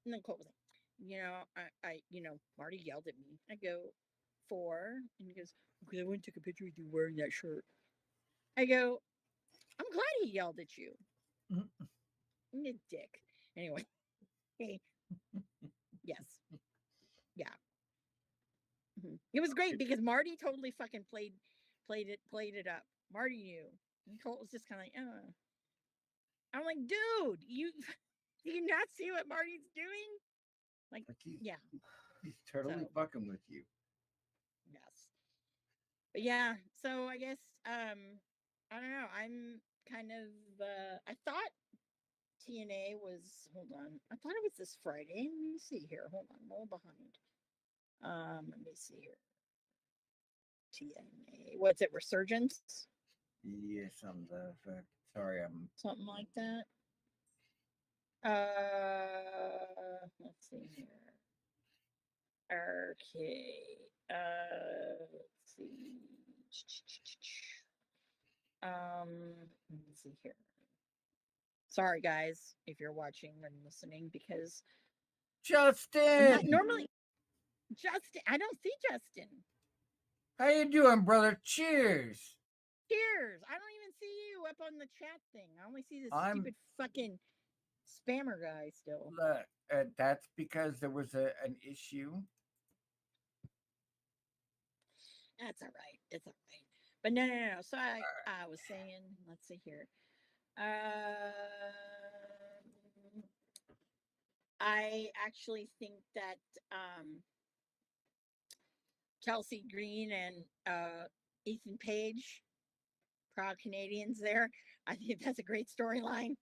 and then Colt was like, Marty yelled at me. I go, for, and he goes, because I wouldn't take a picture with you wearing that shirt. I go, I'm glad he yelled at you. Mm. You dick. Anyway, hey, yes, yeah. It was great because Marty totally fucking played it up. Marty knew. And Colt was just kind of like, I'm like, dude, you do you not see what Marty's doing? Like, Like yeah. he's totally So fucking with you. yes. But yeah, so I guess I don't know. I'm kind of I thought TNA was, hold on. I thought it was this Friday. Let me see here. Hold on, I'm a little behind. Let me see here. TNA. What's it? Resurgence? Yes, I'm the effect. Sorry, something like that. Let's see here. Okay. Let's see. Let's see here. Sorry, guys, if you're watching and listening, because I'm not Justin. normally Justin. I don't see Justin. How you doing, brother? Cheers. Cheers. I don't even see you up on the chat thing. I only see this I'm stupid fucking spammer guy still. that's because there was an issue. That's all right. It's all right. But no. So I was saying, let's see here. I actually think that Chelsea Green and Ethan Page, proud Canadians there. I think that's a great storyline.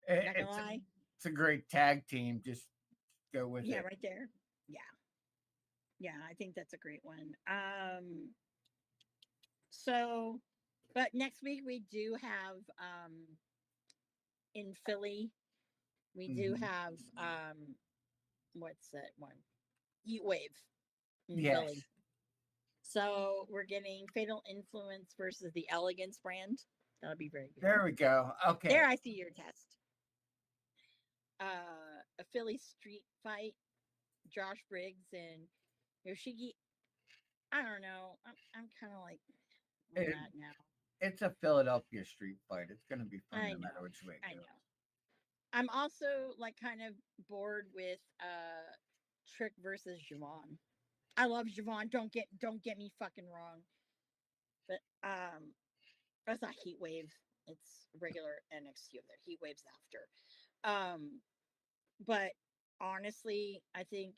Not gonna It's lie. it's a great tag team. Just go with Yeah, it. right there. Yeah. Yeah, I think that's a great one. So but next week we do have in Philly, we do Hmm. have what's that one? Heat Wave in Philly. Yes. So we're getting Fatal Influence versus the Elegance brand. That'll be very good. There we go. There, Okay. I see your test. A Philly street fight. Josh Briggs and Yoshiki. I don't know. I'm kind of like on It, that now. it's a Philadelphia street fight. It's going to be fun I no matter know. which way it I goes. know. I'm also like kind of bored with Trick versus Javon. I love Javon. Don't get me fucking wrong. But that's not Heat Wave. It's regular NXT over there. Heat Wave's after. But honestly, I think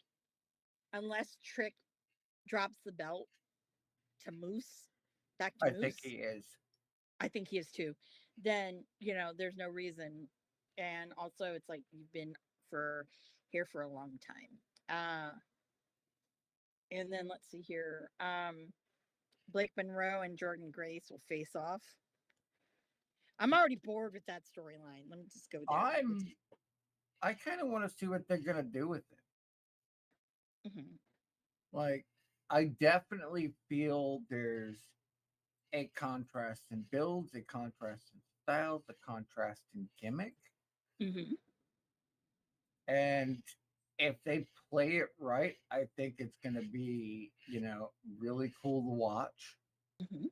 unless Trick drops the belt to Moose, back to I think he Moose, is. I think he is too. Then there's no reason, and also it's like you've been for here for a long time. And then let's see here. Blake Monroe and Jordan Grace will face off. I'm already bored with that storyline. Let me just go there. I'm. I kind of want to see what they're going to do with it. Mm-hmm. Like, I definitely feel there's a contrast in builds, a contrast in styles, a contrast in gimmick. Mm-hmm. And if they play it right, I think it's going to be, really cool to watch. Mm-hmm.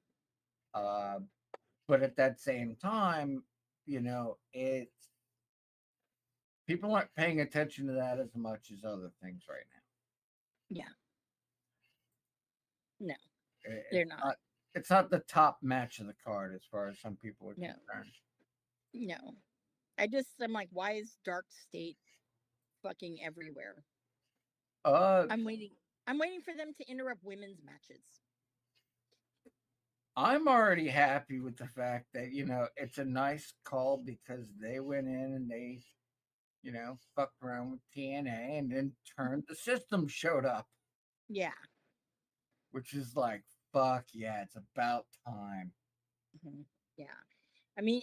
Uh, but at that same time, it's people aren't paying attention to that as much as other things right Yeah. No, now. they're not. It's not the top match of the card as far as some people are No, concerned. no. I'm like, why is Dark State fucking everywhere? Uh, I'm waiting. I'm waiting for them to interrupt women's matches. I'm already happy with the fact that it's a nice call because they went in and they fucked around with TNA and then turned the system showed up, Yeah. which is like, fuck yeah, it's about time. Mm-hmm. Yeah. I mean,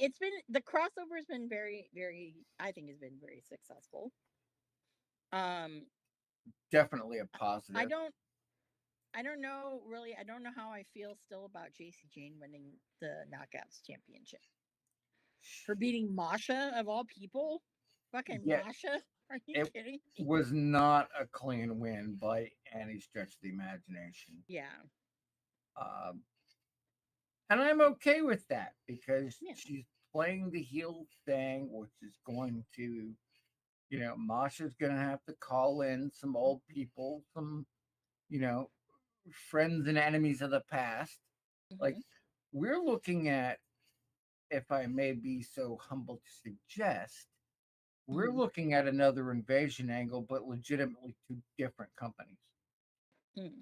the crossover has been very, very. I think has been very successful. Um, Definitely a I positive. don't. I don't know really. I don't know how I feel still about JC Jane winning the Knockouts Championship for beating Masha of all people. Fucking Yet Masha. Are you it kidding me? was not a clean win by any stretch of the imagination. Yeah. Um, and I'm okay with that because Yeah. she's playing the heel thing, which is going to, Masha's going to have to call in some old people, some, you know, friends and enemies of the past. Like, Mm-hmm. we're looking at, if I may be so humble to suggest, we're Mm-hmm. looking at another invasion angle, but legitimately two different companies. Mm-hmm.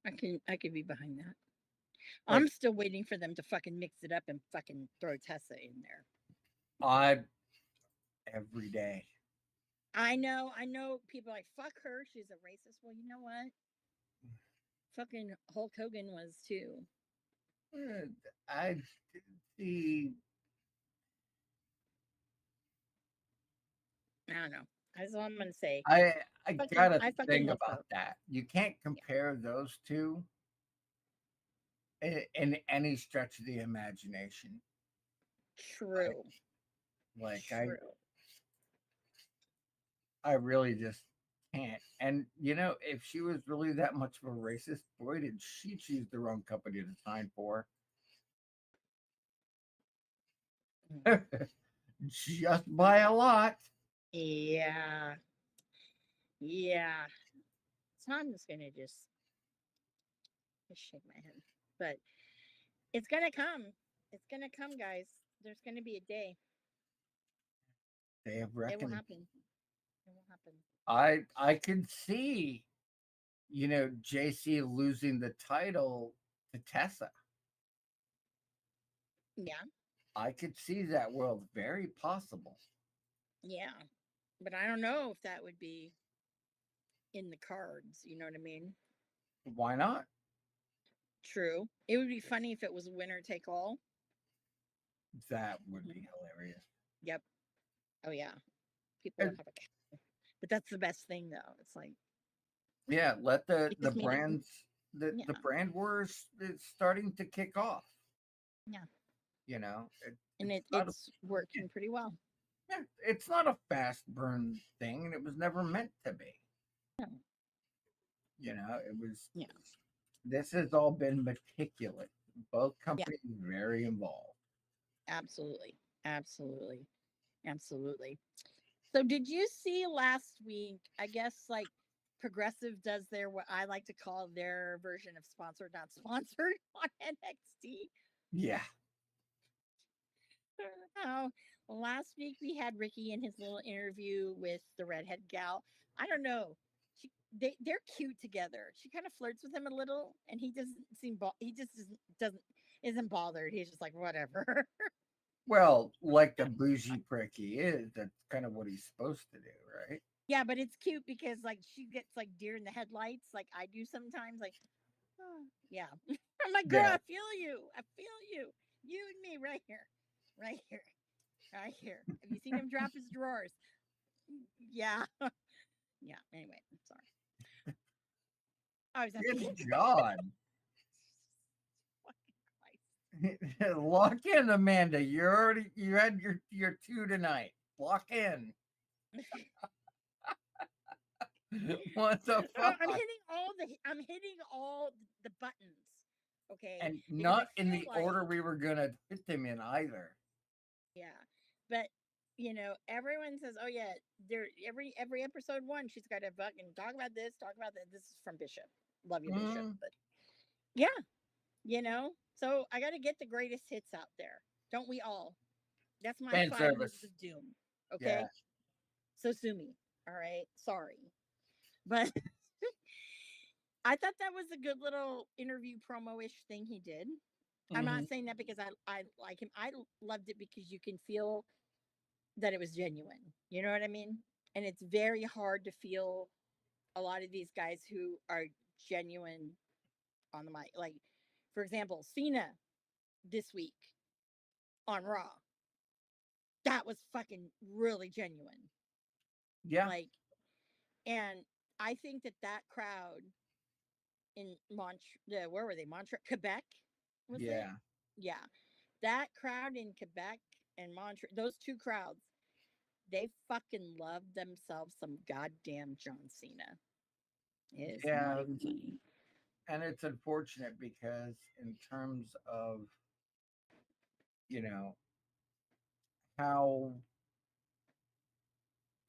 I can be behind that. Like, I'm still waiting for them to fucking mix it up and fucking throw Tessa in there. I every day. I know people are like, fuck her, she's a racist. Well, you know what? Fucking Hulk Hogan was too. Uh, I see. I don't know. That's all I'm gonna say. I I got a I fucking thing love her. about that. You can't Yeah. compare those two in any stretch of the imagination. Like, True. like True. I really just can't. And if she was really that much of a racist, boy, did she choose the wrong company to sign for. Mm. Just by a lot. Yeah. Yeah. So I'm just gonna just shake my head. But it's gonna come. It's gonna come, guys. There's gonna be a day. They have It will reckoned. happen. It will happen. I could see, JC losing the title to Tessa. Yeah. I could see that world very possible. Yeah. But I don't know if that would be in the cards. You know what I mean? Why not? True. It would be funny if it was winner take all. That would Mhm. be hilarious. Yep. Oh yeah. People would And have a but that's the best thing though. It's like yeah, let the it the just made it brands the yeah. brand wars is starting to kick off. Yeah. And It's not a it's working pretty well. yeah, it's not a fast burn thing, and it was never meant to be. Yeah. It was. Yeah. This has all been meticulous. Both Yeah. companies very involved. Absolutely. Absolutely. Absolutely. So did you see last week, I guess like Progressive does their what I like to call their version of sponsored not sponsored on NXT? Yeah, Oh, last week we had Ricky in his little interview with the redhead gal. I don't know. They're cute together. She kind of flirts with him a little, and he doesn't seem he just doesn't isn't bothered. He's just like whatever. well, like the bougie prick he is, that's kind of what he's supposed to do, right? Yeah, but it's cute because like she gets like deer in the headlights, like I do sometimes. Like, oh, yeah, I'm like, girl, Yeah, I feel you. I feel you. You and me right here, right here, right here. Have you seen him drop his drawers? Yeah, yeah. Anyway, I'm sorry. I was at the good end. God. Fucking Christ. Lock in, Amanda. You had your two tonight. Lock in. What the I'm fuck? hitting all the buttons. Okay, And because I not in feel the like order we were gonna hit them in either. yeah, but everyone says, oh yeah, there every episode one, she's got to fucking talk about this, talk about that. This is from Bishop. Love you, Bishop. Mm, But yeah, so I got to get the greatest hits out there. Don't we all? That's my fan 5 minutes service. of doom. Yeah. Okay, so sue me. All right, sorry, but I thought that was a good little interview promo ish thing he did. I'm Hmm. not saying that because I like him. I loved it because you can feel that it was genuine. You know what I mean? And it's very hard to feel a lot of these guys who are genuine on the mic. Like, for example, Cena this week on Raw. That was fucking really genuine. Yeah. Like, and I think that that crowd in where were they? Montreal, Quebec, was it? Yeah. Yeah, that crowd in Quebec and Montreal, those two crowds, they fucking love themselves some goddamn John Cena. It is not Yeah. even funny. And it's unfortunate because in terms of, you know, how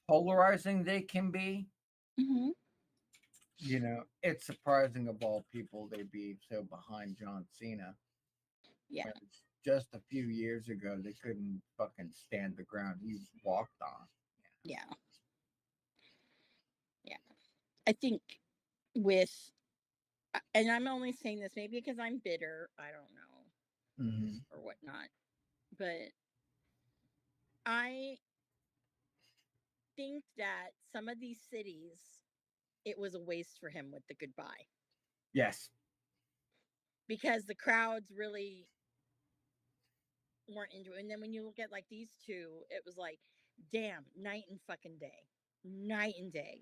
polarizing they can be, Hmm. it's surprising of all people they be so behind John Cena. Yeah, When just a few years ago they couldn't fucking stand the ground he walked on. yeah, yeah. I think with, and I'm only saying this maybe because I'm bitter. I don't know Hmm. or whatnot, but I think that some of these cities, it was a waste for him with the goodbye. Yes. because the crowds really weren't into it. And then when you look at like these two, it was like, damn, night and fucking day. Night and day.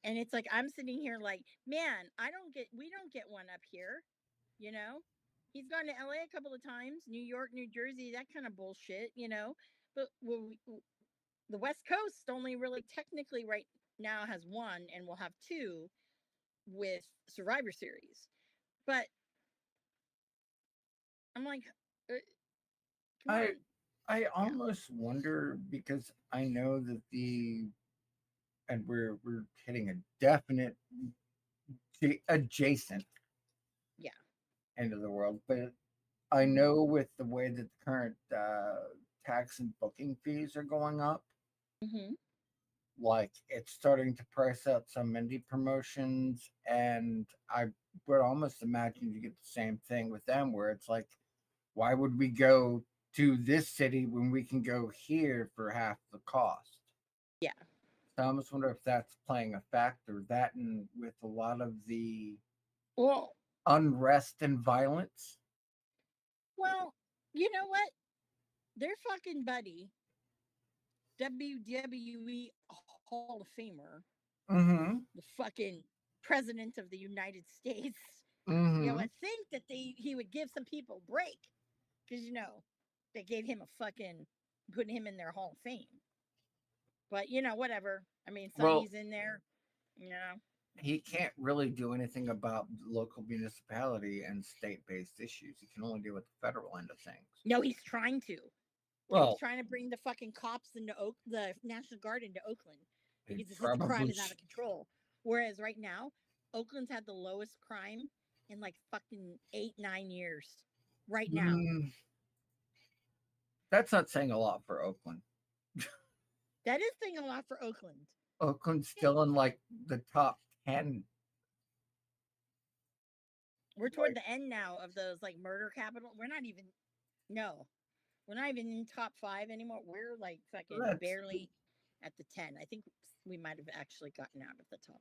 And it's like I'm sitting here like, man, we don't get one up here, you know? He's gone to LA a couple of times, New York, New Jersey, that kind of bullshit, you know? But the West Coast only really technically right now has one and will have two with Survivor Series. But I'm like, uh, come I on. I Yeah. almost wonder because I know that the and we're hitting a definite adjacent Yeah. end of the world, but I know with the way that the current tax and booking fees are going up, Mm-hmm. like it's starting to price out some indie promotions, and I would almost imagine you get the same thing with them, where it's like, why would we go to this city when we can go here for half the cost? Yeah. So I almost wonder if that's playing a factor. That and with a lot of the Well, unrest and violence. well, you know what? Their fucking buddy, WWE Hall of Famer, Mm-hmm. the fucking president of the United States, you Mm-hmm. would think that he would give some people a break because they gave him a fucking putting him in their Hall of Fame. But whatever. I mean, Well, Sonny's in there. You know, he can't really do anything about local municipality and state-based issues. He can only deal with the federal end of things. no, he's trying to. He's Well, trying to bring the fucking cops into the National Guard into Oakland he because he said the crime probably. is out of control. Whereas right now, Oakland's had the lowest crime in like fucking 8, 9 years. Right now, Mm, that's not saying a lot for Oakland. that is saying a lot for Oakland. Oakland's Hey, still in like the top 10. we're toward Like the end now of those like murder capital. We're not even no, we're not even in top five anymore. We're like fucking that's. barely at the 10. I think we might have actually gotten out of the top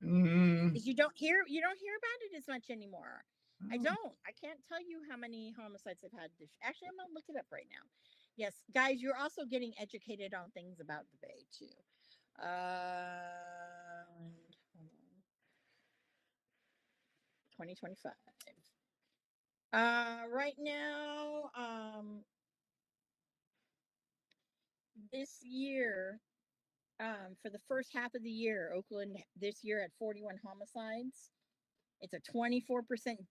10. Mm, Because you don't hear about it as much anymore. I don't. I can't tell you how many homicides I've had this. Actually, I'm gonna look it up right now. Yes, guys, you're also getting educated on things about the Bay too. Hold on, 2025. Right now, this year, for the first half of the year, Oakland this year at 41 homicides. It's a 24%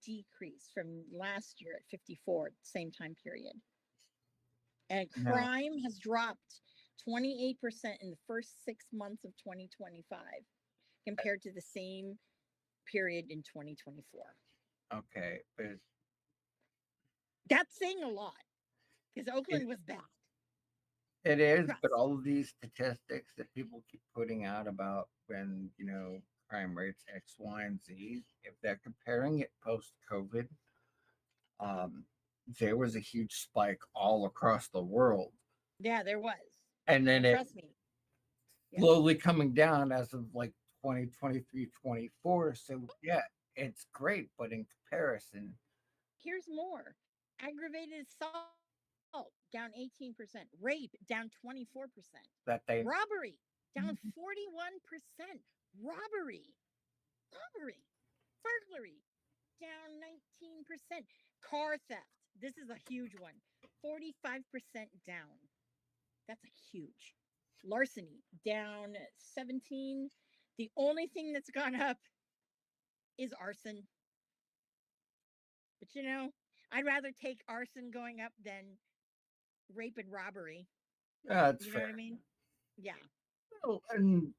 decrease from last year at 54, same time period. And no, crime has dropped 28% in the first 6 months of 2025 compared to the same period in 2024. okay, but That's saying a lot because it, Oakland was bad. it is. But Trust. all of these statistics that people keep putting out about when crime rates X, Y, and Z, if they're comparing it post COVID, um, there was a huge spike all across the world, Yeah, there was. and then And it trust me. Yeah. slowly coming down as of like 2023, 24. So yeah, it's great, but in comparison, Here's more aggravated assault down 18%, rape down 24%, that they. robbery down 41%, robbery, robbery, burglary down 19%, car theft. This is a huge one, 45% down. That's a huge. Larceny down 17. The only thing that's gone up is arson. But I'd rather take arson going up than rape and robbery. That's You know fair. what I mean? Yeah. Oh, and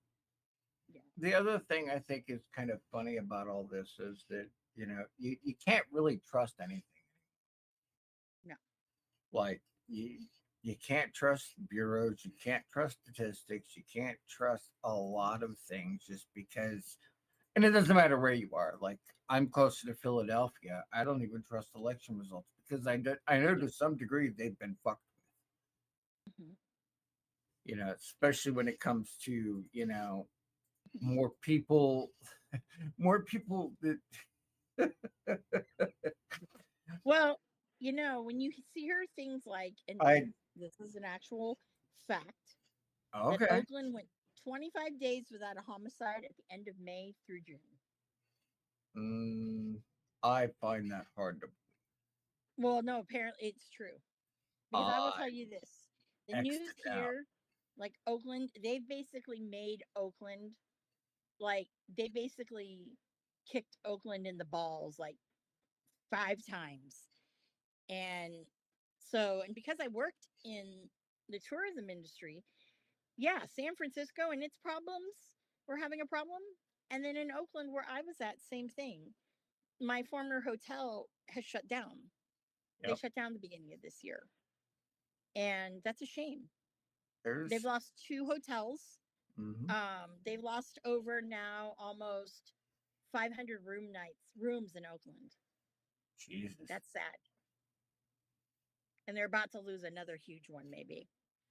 Yeah. the other thing I think is kind of funny about all this is that you can't really trust anything. No. Like you can't trust bureaus, you can't trust statistics, you can't trust a lot of things just because. And it doesn't matter where you are. Like I'm closer to Philadelphia. I don't even trust election results because I know Yeah. to some degree they've been fucked with. Mhm. Especially when it comes to more people, more people that. Well, you know, when you hear things like, and I this is an actual fact, that okay. Oakland went 25 days without a homicide at the end of May through June. Mm, I find that hard to. Well, no, apparently it's true. Because I will I tell you this, the X'd news it out. here, like Oakland, they've basically made Oakland, like, they basically kicked Oakland in the balls like 5 times. And so, and because I worked in the tourism industry, yeah, San Francisco and its problems were having a problem. And then in Oakland, where I was at, same thing. My former hotel has shut down. They Yep. shut down the beginning of this year. And that's a shame. They've There's. lost 2 hotels. Mhm. They've lost over now almost 500 rooms in Oakland. Jesus. That's sad. And they're about to lose another huge one, maybe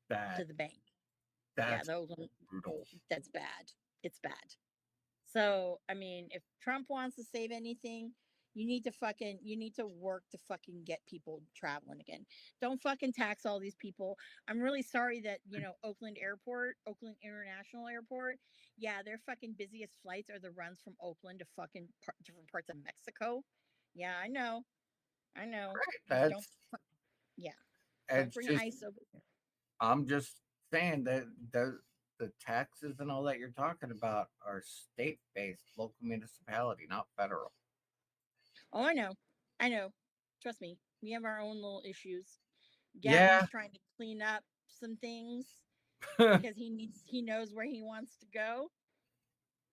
to That the bank. Yeah, that's the Oakland, brutal. that's bad. It's bad. So, I mean, if Trump wants to save anything, you need to work to fucking get people traveling again. Don't fucking tax all these people. I'm really sorry that, Oakland International Airport, yeah, their fucking busiest flights are the runs from Oakland to fucking different parts of Mexico. Yeah, I know. I know. Don't, That's yeah, don't it's bring just ICE over here. I'm just saying that the taxes and all that you're talking about are state based, local municipality, not federal. Oh, I know. I know. Trust me. We have our own little issues. Yeah. Gavin's trying to clean up some things because he knows where he wants to go.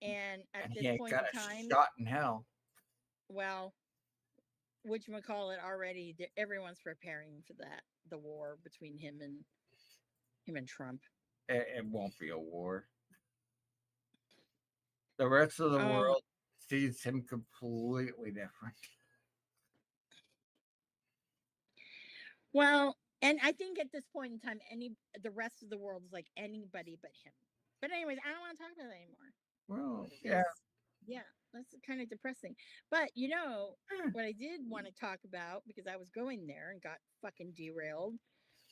And at And he this ain't point got in a time, shot in hell. well, which we call it already, everyone's preparing for that, the war between him and Trump. It won't be a war. The rest of the Um, world sees him completely different. well, and I think at this point in time, any the rest of the world is like anybody but him. But anyways, I don't want to talk about that anymore. Well, yeah. Because yeah, that's kind of depressing. But what I did want to talk about, because I was going there and got fucking derailed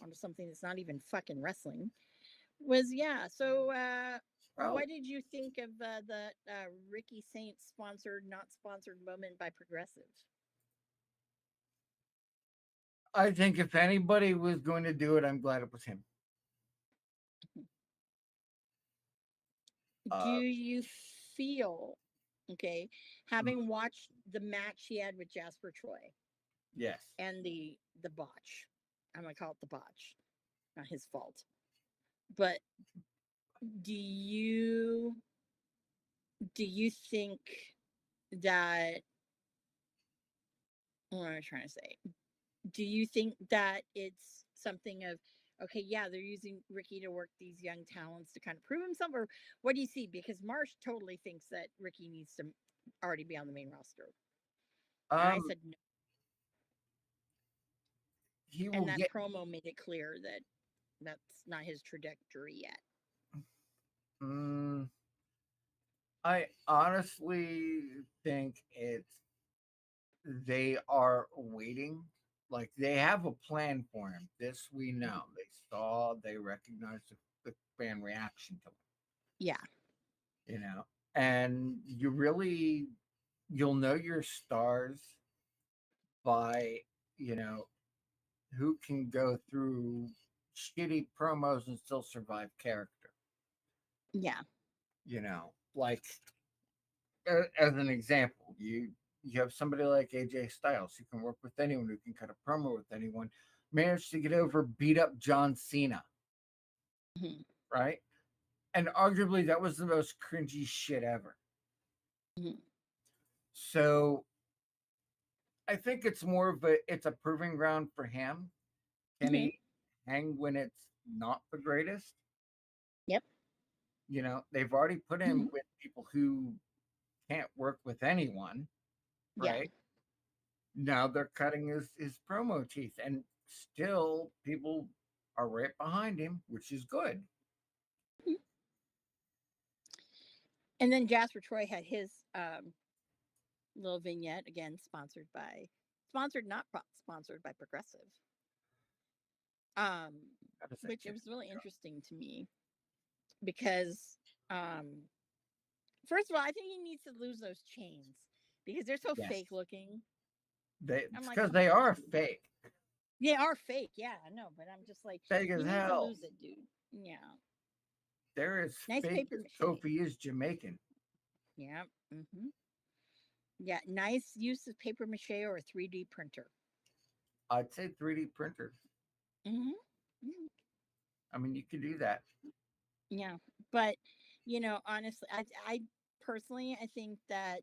onto something that's not even fucking wrestling, was yeah. So Well, what did you think of the Ricky Saint sponsored, not sponsored moment by Progressive? I think if anybody was going to do it, I'm glad it was him. Do Uh, you feel okay, mm, having watched the match he had with Jasper Troy yes. and the botch? I'm gonna call it the botch, not his fault. But do you do you think that what am I trying to say? Do you think that it's something of okay, yeah, they're using Ricky to work these young talents to kind of prove himself, or what do you see? Because Marsh totally thinks that Ricky needs to already be on the main roster, and I Um, said no. he And will that get. promo made it clear that that's not his trajectory yet. Mm, I honestly think it's they are waiting. Like they have a plan for him. This we know. Mhm. They recognized the fan reaction to Yeah. it, and you'll know your stars by, you know, who can go through shitty promos and still survive character, Yeah. like as an example, you have somebody like AJ Styles who can work with anyone, who can cut a promo with anyone, managed to get over beat up John Cena, Mhm. right? And arguably that was the most cringy shit ever. Mhm. So I think it's a proving ground for him. Can Mhm. he hang when it's not the greatest? Yep. They've already put him Mhm. with people who can't work with anyone, Yeah. right? Now they're cutting his promo teeth, and still people are right behind him, which is good. Mhm. And then Jasper Troy had his Little vignette again, sponsored, not sponsored by Progressive. Um, How does that which it chicken was really go? interesting to me because, um, first of all, I think he needs to lose those chains because they're so Yes, fake looking. I'm like, because come they on, are dude. fake, They are fake, yeah, I know, but I'm just like, fake as you need to hell. lose it, dude. Yeah, They're as nice fake paper as mache. Kofi is Jamaican. Yeah, yeah, nice use of paper mache or a 3D printer. I'd say 3D printers. hmm I mean, you could do that. Yeah, but honestly, I personally, I think that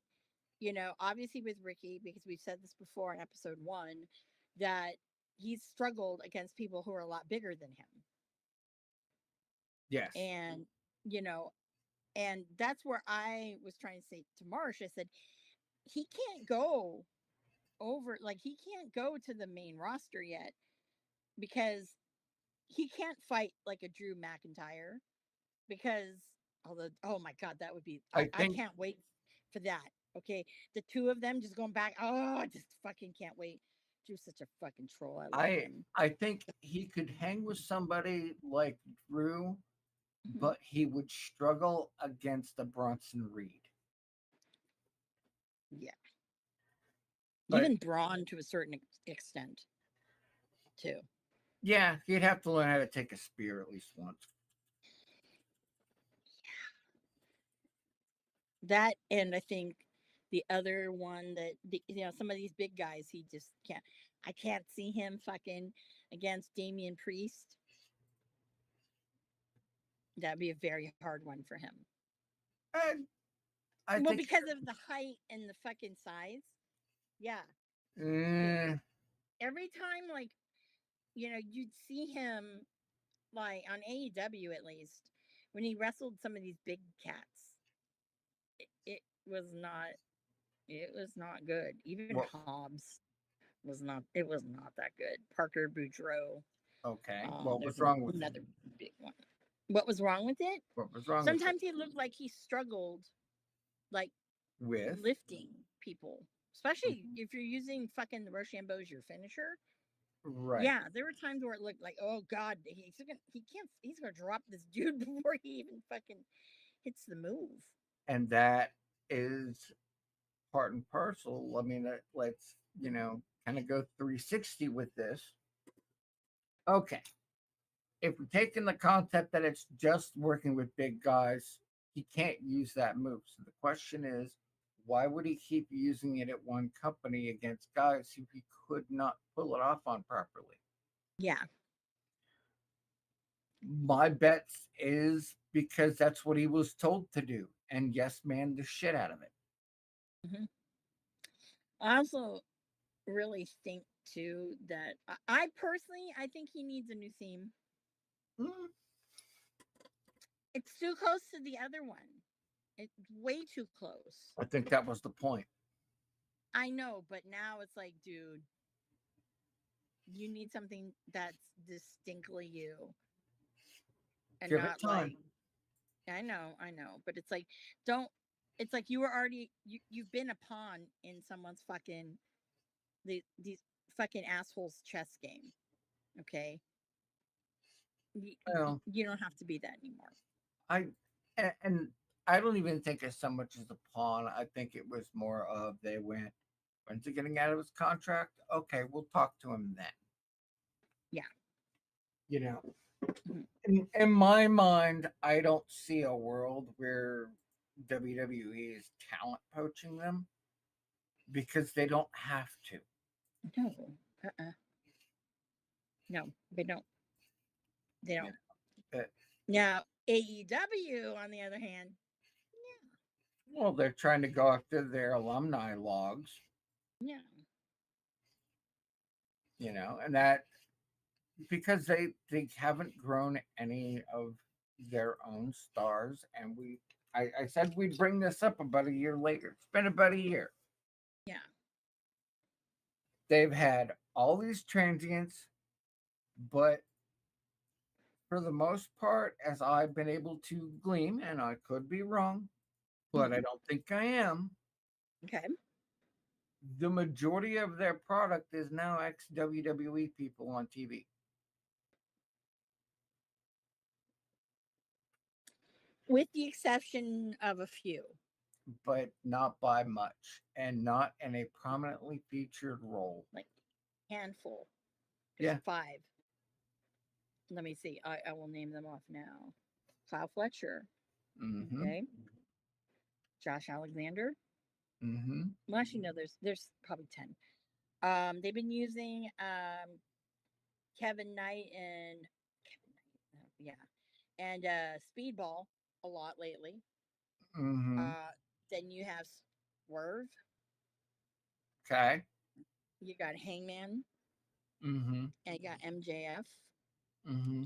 obviously with Ricky, because we've said this before in episode 1, that he's struggled against people who are a lot bigger than him, Yes, and you know, and that's where I was trying to say to Marsh. I said he can't go over, like he can't go to the main roster yet because he can't fight like a Drew McIntyre because although oh my god that would be I I think can't wait for that. Okay, the two of them just going back, oh I just fucking can't wait. Drew's such a fucking troll, I love I him. I think he could hang with somebody like Drew, hmm but he would struggle against a Bronson Reed. yeah, But even Braun to a certain extent too. yeah, he'd have to learn how to take a spear at least once. That, and I think the other one that some of these big guys he just can't. I can't see him fucking against Damian Priest. That'd be a very hard one for him. And I Well, think because of the height and the fucking size. Yeah. Because eh, every time, like, you'd see him, like, on AEW at least, when he wrestled some of these big cats, it was not, it was not good. Even what Hobbs it was not that good. Parker Boudreaux, okay. What there's was wrong with it? another big one. What was wrong with it? What was wrong with it? Sometimes he looked like he struggled, like, With lifting people, especially if you're using fucking the Rochambeau as your finisher. right. Yeah, there were times where it looked like, oh god, he's gonna drop this dude before he even fucking hits the move. And that is part and parcel. I mean, let's, kind of go 360 with this. Okay. If we're taking the concept that it's just working with big guys, he can't use that move. So the question is, why would he keep using it at one company against guys who he could not pull it off on properly? Yeah. My bet is because that's what he was told to do. And yes, man, the shit out of it. hmm I also really think too that I personally I think he needs a new theme. Mm, It's too close to the other one. It's way too close. I think that was the point. I know, but now it's like, dude, you need something that's distinctly you and Give it not time. like I know, but it's like don't it's like you were already you've been a pawn in someone's fucking these fucking assholes chess game. Okay? Well, You don't have to be that anymore. I and I don't even think it's so much as a pawn. I think it was more of they went, when's he getting out of his contract? Okay, we'll talk to him then. Yeah. You know, Mhm. in my mind, I don't see a world where WWE is talent poaching them because they don't have to. No. Uh-uh. No, they don't. They You don't. know, Now, AEW, on the other hand, well, they're trying to go after their alumni logs, yeah, and that because they haven't grown any of their own stars, and I said we'd bring this up about a year later. It's been about a year. yeah, They've had all these transients, but for the most part, as I've been able to glean, and I could be wrong, but mhm, I don't think I am. okay, the majority of their product is now ex WWE people on TV, with the exception of a few, but not by much and not in a prominently featured role. like handful. There's Yeah. 5. Let me see. I will name them off now. Kyle Fletcher. Mm-hmm. Okay. Josh Alexander. Mm-hmm. Well, actually, no. There's probably 10. They've been using Kevin Knight and yeah, and Speedball a lot lately. Mm-hmm. Then you have Swerve. Okay. You got Hangman, Mm-hmm. and you got MJF. Mm-hmm.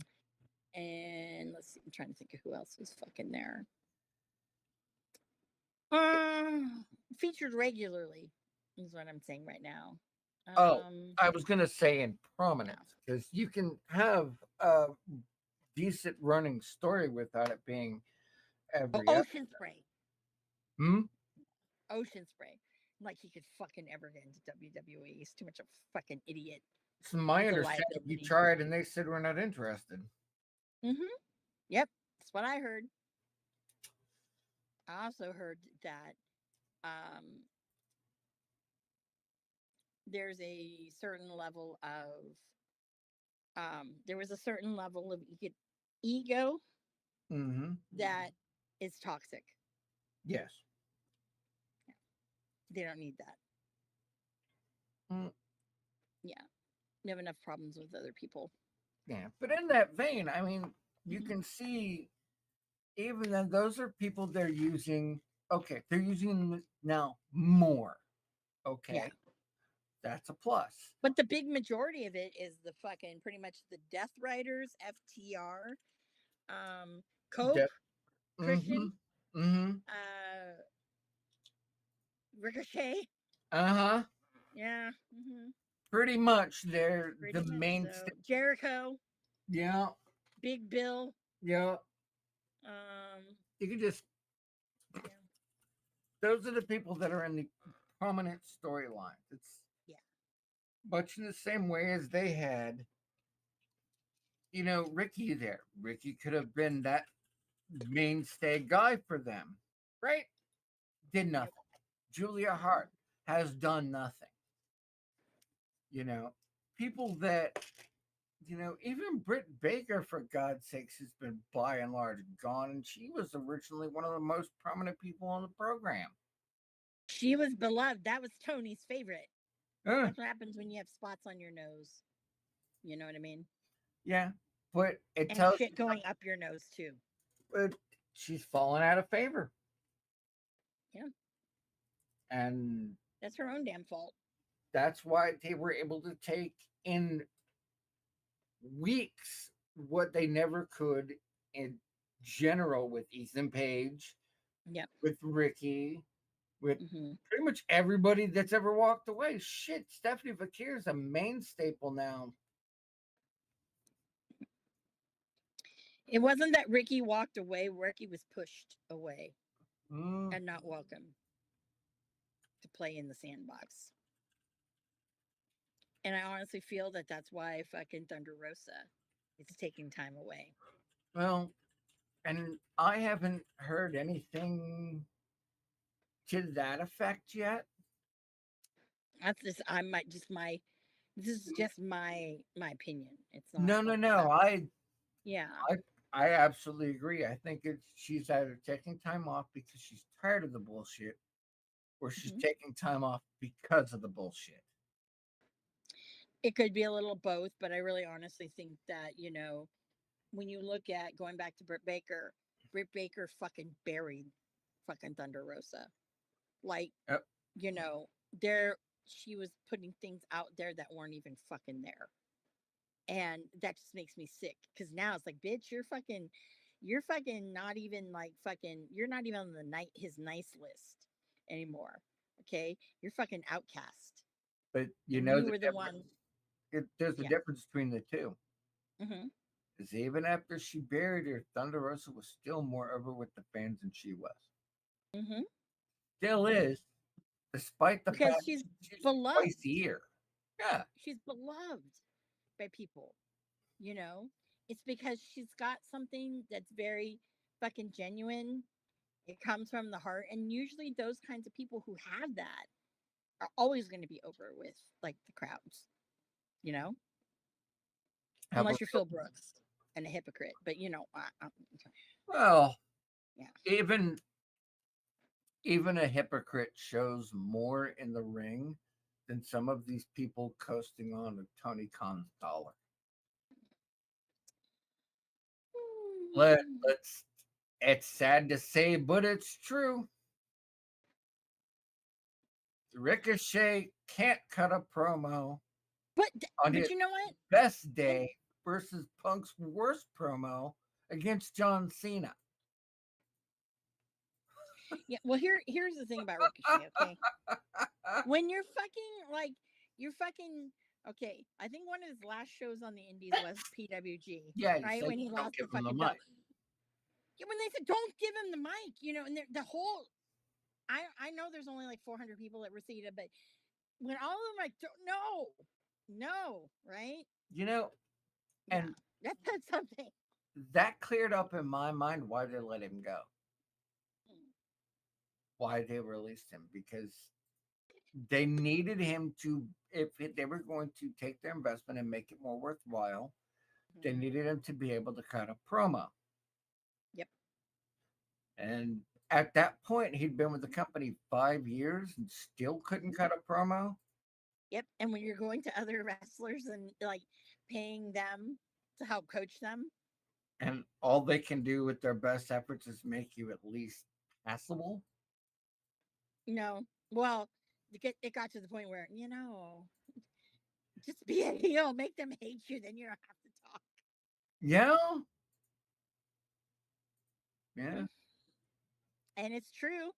And let's see, I'm trying to think of who else was fucking there. Featured regularly is what I'm saying right now. Oh, Um, I was gonna say in yeah. prominence because you can have a decent running story without it being Oh, every Ocean episode. Spray. Hmm? Ocean Spray. Like he could fucking ever get into WWE. He's too much of a fucking idiot. It's my He's a understanding you liability. tried and they said we're not interested. Mm-hmm. Yep. That's what I heard. I also heard that um, there's a certain level of there was a certain level of ego Mm-hmm. that is toxic. Yes. They don't need that. Mm, Yeah. They have enough problems with other people. yeah. But in that vein, I mean, you Hmm. can see even then those are people they're using. Okay, they're using them now more. Yeah. Okay, that's a plus. But the big majority of it is the fucking pretty much the Death Riders, FTR, Cope, De- mm-hmm. Christian, Mm-hmm. uh, Ricochet. Uh-huh. Yeah. Pretty much they're the Pretty much mainstay. so. Jericho, Yeah. Big Bill. Yeah. Um, You can just yeah. those are the people that are in the prominent storylines. It's Yeah. much in the same way as they had, Ricky there. Ricky could have been that mainstay guy for them, right? Did Yep. nothing. Julia Hmm. Hart has done nothing. You know, people that, even Britt Baker, for God's sakes, has been by and large gone. And she was originally one of the most prominent people on the program. She was beloved. That was Tony's favorite. Uh, That's what happens when you have spots on your nose. You know what I mean? yeah. But it And tells shit you going up your nose too. but she's fallen out of favor. Yeah. And That's her own damn fault. that's why they were able to take in weeks what they never could in general with Ethan Page, Yep. with Ricky, with Hmm. pretty much everybody that's ever walked away. Shit, Stephanie Fakir is a main staple now. It wasn't that Ricky walked away. Ricky was pushed away Mm, and not welcome to play in the sandbox. And I honestly feel that that's why fucking Thunder Rosa is taking time away. well, and I haven't heard anything to that effect yet. That's just I might just my this is just my opinion. It's not No, no, like no. fact. I Yeah. I I absolutely agree. I think she's either taking time off because she's tired of the bullshit, or she's Hmm. taking time off because of the bullshit. It could be a little both, but I really honestly think that, when you look at going back to Britt Baker fucking buried fucking Thunder Rosa. Like, Yep. you know, there she was putting things out there that weren't even fucking there. And that just makes me sick because now it's like, bitch, you're fucking not even like fucking, you're not even on the his nice list anymore. Okay, you're fucking outcast, But you and know you the were the one. difference. There's a Yeah. difference between the two. Mm-hmm. Because even after she buried her, Thunder Rosa was still more over with the fans than she was. Mm-hmm. Still is. despite the because fact she's she's beloved. twice a year. Yeah. She's beloved by people, you know? It's because she's got something that's very fucking genuine. It comes from the heart. And usually those kinds of people who have that are always going to be over with like the crowds, you know? Have a Unless you're Phil Brooks and a hypocrite. But well, yeah. even a hypocrite shows more in the ring than some of these people coasting on a Tony Khan's dollar. Let's. It's sad to say, but it's true. Ricochet can't cut a promo But on his you know what? best And day versus Punk's worst promo against John Cena. yeah, well here's the thing about Ricochet, okay? When you're fucking okay, I think one of his last shows on the indies was PWG, Yeah, you right? said When he don't lost give the him the fucking mic. belt. Yeah, when they said don't give him the mic, and the whole I know there's only like 400 people at Reseda, but when all of them like no, right? You know, Yeah, and that said something. that cleared up in my mind why they let him go, Mm-hmm. why they released him, because they needed him to, if they were going to take their investment and make it more worthwhile, they needed him to be able to cut a promo. Yep. And at that point, he'd been with the company 5 years and still couldn't cut a promo. Yep. And when you're going to other wrestlers and like paying them to help coach them, And all they can do with their best efforts is make you at least passable. no. Well, it got to the point where, just be a heel, make them hate you, then you don't have to talk. Yeah. Yeah. And it's true.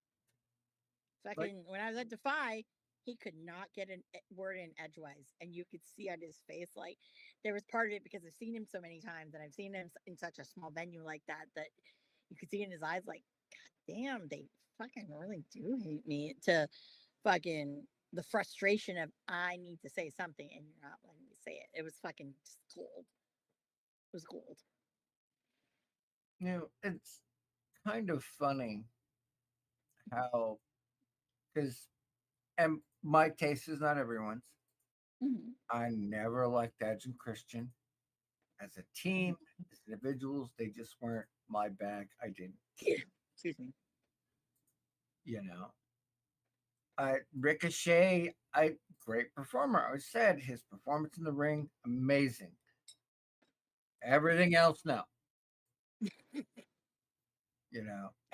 Like, Fucking when I was at Defy, he could not get a word in edgewise, and you could see on his face like there was part of it because I've seen him so many times, and I've seen him in such a small venue like that you could see in his eyes like, God damn, they fucking really do hate me. To fucking the frustration of I need to say something and you're not letting me say it. It was fucking just cold. It was cold. it's kind of funny how, because, and my taste is not everyone's. Mm-hmm. I never liked Edge and Christian as a team, as individuals. They just weren't my bag. I didn't care. Excuse me. You know, Ricochet, great performer. I said his performance in the ring, amazing. Everything else, no.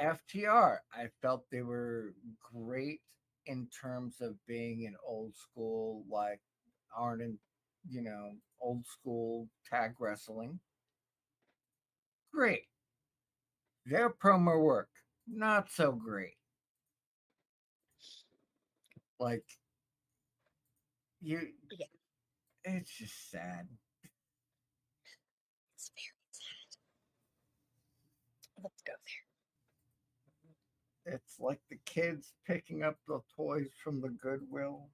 FTR, I felt they were great in terms of being an old school, like Arn and, old school tag wrestling. Great. Their promo work, not so great. Like, you, Yeah, it's just sad. it's very sad. Let's go It's like the kids picking up the toys from the Goodwill.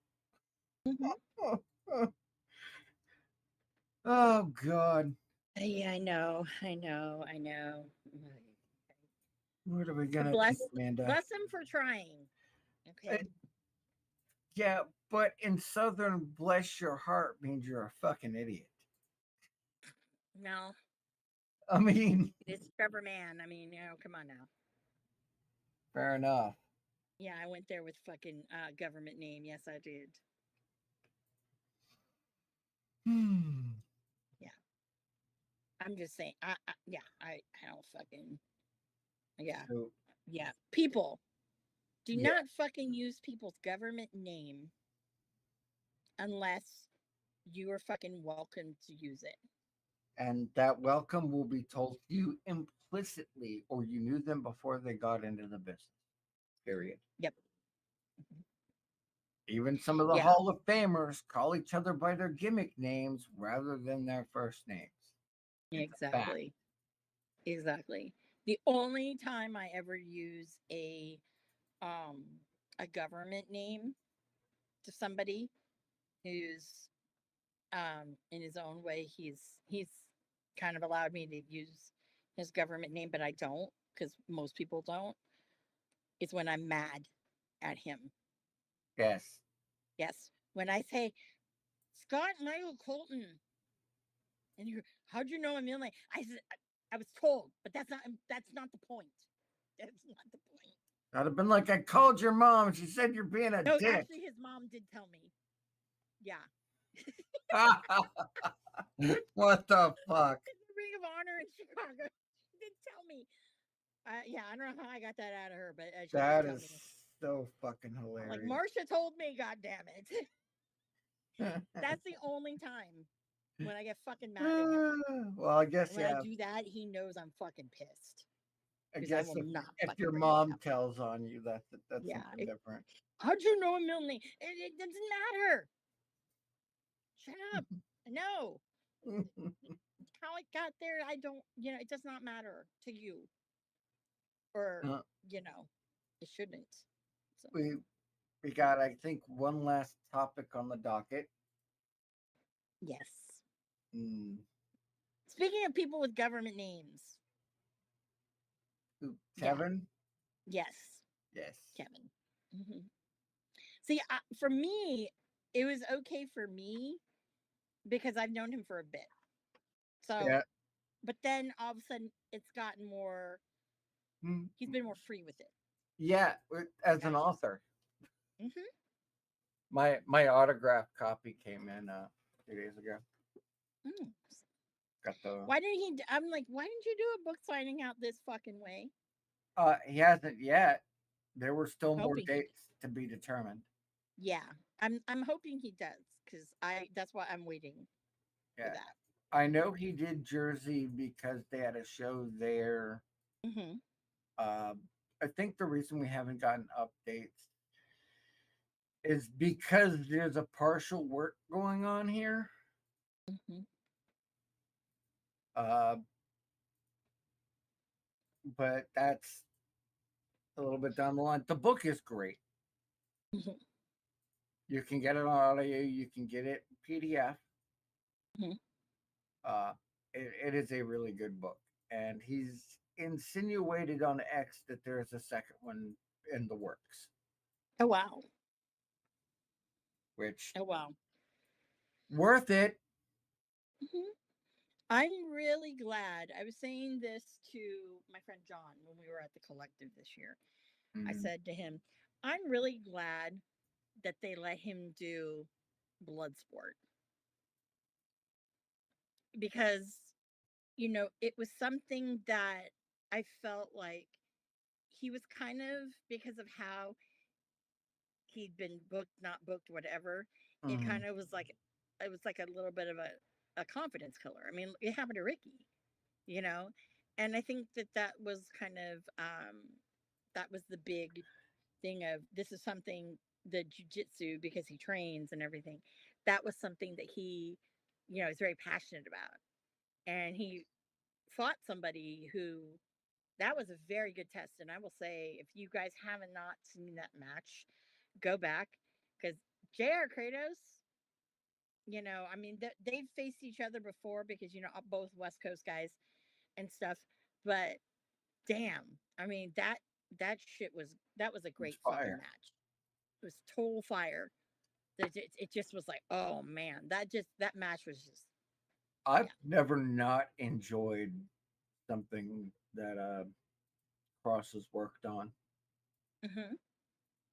there. Mm-hmm. Oh, God. Yeah, I know. I know. I know. What are we But gonna do, Amanda? bless him for trying. Uh, Okay. yeah, but in Southern, bless your heart means you're a fucking idiot. No, I mean, it's Trevor Mann. I mean, come on now. fair enough. Yeah, I went there with fucking government name. Yes, I did. Hmm. Yeah, I'm just saying. I don't fucking. Yeah, So, yeah. People, do yeah, not fucking use people's government name unless you are fucking welcome to use it. and that welcome will be told to you implicitly, or you knew them before they got into the business. Period. Yep. Mhm. Even some of the Yeah, Hall of Famers call each other by their gimmick names rather than their first names. It's a fact. exactly. Exactly. The only time I ever use a um a government name to somebody who's in his own way he's kind of allowed me to use his government name, but I don't because most people don't, is when I'm mad at him. Yes. Yes. When I say Scott Michael Colton, and you, how'd you know I'm in? Like I said, I was told, but that's not the point. That's not the point. I'd have been like, I called your mom. She said you're being a No, dick. actually, his mom did tell me. Yeah, What the fuck? it's the Ring of Honor in Chicago. She did tell me. Yeah, I don't know how I got that out of her, but she did That tell is me. so fucking I'm like, hilarious. Marcia told me, god damn it. That's the only time when I get fucking mad at him. Well, I guess And when I yeah. do that, he knows I'm fucking pissed. I Because I guess will not if fucking your forget mom that. tells on you, that's Yeah. something different. How'd you know a middle name? It doesn't matter. Shut up. No. How it got there, I don't, it does not matter to you. Or, Uh, it shouldn't. So, we we got, I think, one last topic on the docket. yes. Mm, Speaking of people with government names, yeah, Kevin? yes, Yes. Kevin. Hmm. See, for me, it was okay for me because I've known him for a bit. So, Yeah. but then all of a sudden, it's gotten more. Mm, He's been more free with it. yeah. As an Gotcha. author, Hmm. my autograph copy came in 2 days ago. Mm. Got the. Why didn't he? I'm like, why didn't you do a book signing out this fucking way? He hasn't yet. There were still more Hoping he. dates to be determined. Yeah, I'm hoping he does because I. That's why I'm waiting for Yeah. that. I know he did Jersey because they had a show there. Hmm. Uh, I think the reason we haven't gotten updates is because there's a partial work going on here. Hmm. Uh, but that's a little bit down the line. The book is great. Hmm. You can get it on audio. You can get it PDF. Hmm. Uh, it is a really good book, and he's insinuated on X that there's a second one in the works, Oh wow. which Oh wow. worth it. Hmm. I'm really glad. I was saying this to my friend John when we were at the collective this year. I Mm, said to him, I'm really glad that they let him do Bloodsport because, it was something that I felt like he was kind of, because of how he'd been booked, not booked, whatever, it mm, kind of was like, it was like a little bit of a confidence killer. I mean, it happened to Ricky, you know? And I think that that was kind of, that was the big thing of this is something, the jujitsu, because he trains and everything, that was something that he, is very passionate about. And he fought somebody who, that was a very good test. And I will say, if you guys haven't not seen that match, go back because JR Kratos, I mean, they've faced each other before because, both West Coast guys and stuff. But damn, I mean, that was a it's great fucking fire. match. It was total fire. It just was like, oh man, that match was just, I've yeah. never not enjoyed something that Cross has worked on. Hmm.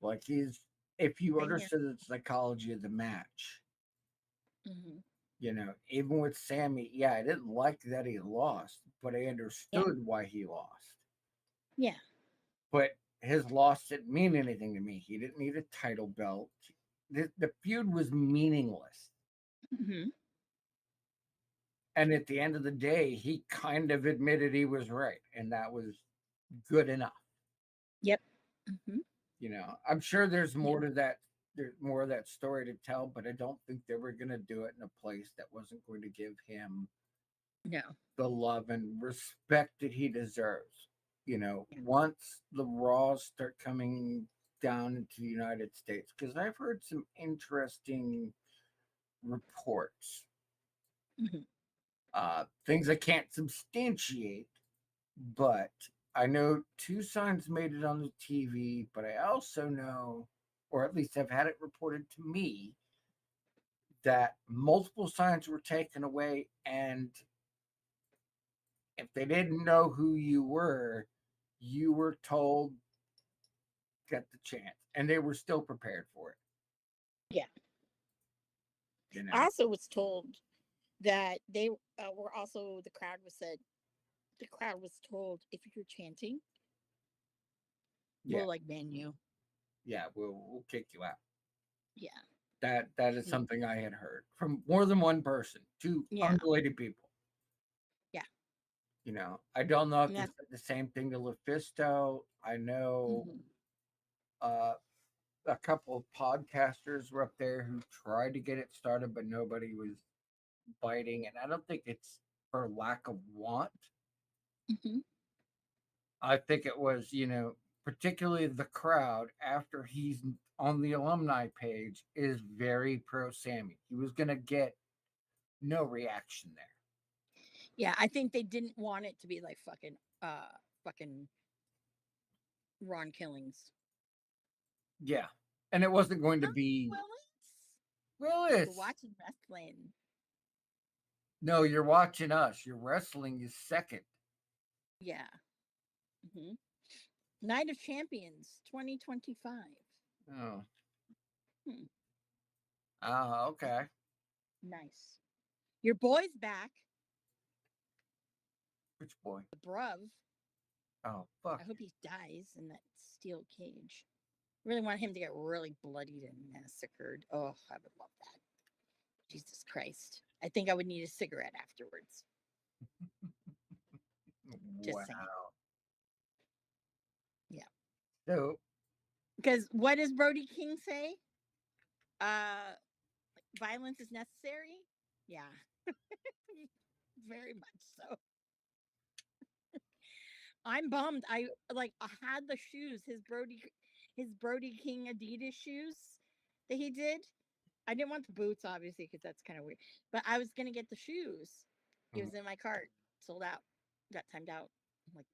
Like if you Same here. understood the psychology of the match, Hmm. even with Sammy, yeah, I didn't like that he lost, but I Yeah, understood why he lost. yeah. But his loss didn't mean anything to me. He didn't need a title belt. The feud was meaningless. Hmm. And at the end of the day, he kind of admitted he was right, and that was good enough. Yep. Hmm. I'm sure there's Yeah. more to that. There's more of that story to tell, but I don't think they were going to do it in a place that wasn't going to give him No. the love and respect that he deserves. Yeah. Once the Raws start coming down into the United States because I've heard some interesting reports, Mhm. things I can't substantiate, but I know two signs made it on the TV, but I also know, or at least have had it reported to me, that multiple signs were taken away, and if they didn't know who you were told, get the chance, and they were still prepared for it. Yeah. You I know, also was told that they were also the crowd was told if you're chanting, yeah, we'll like ban you. yeah, we'll kick you out. Yeah. That is Mm. something I had heard from more than one person, two Yeah. unrelated people. Yeah. I don't know if And they that's said the same thing to Lufisto. I know mhm. uh, a couple of podcasters were up there who tried to get it started, but nobody was biting. And I don't think it's for lack of want. Mhm. I think it was, particularly the crowd after he's on the alumni page is very pro Sammy. He was going to get no reaction there. Yeah, I think they didn't want it to be like fucking Ron Killings. Yeah. And it wasn't going to Hi, be Willis. We're Willis. watching wrestling. No, you're watching us. Your wrestling is second. Yeah. Hmm. Night of Champions 2025. Oh. Hmm. Okay. Nice. Your boy's back. Which boy? The Bruv. Oh, fuck. I hope he dies in that steel cage. Really want him to get really bloodied and massacred. Oh, I would love that. Jesus Christ. I think I would need a cigarette afterwards. Just saying. Wow. Yeah. So, Because what does Brody King say? Uh, Violence is necessary. Yeah, very much so. I'm bummed. I had the shoes, his Brody King Adidas shoes that he did. I didn't want the boots, obviously, because that's kind of weird. But I was gonna get the shoes. It mm, was in my cart, sold out, got timed out. I'm like,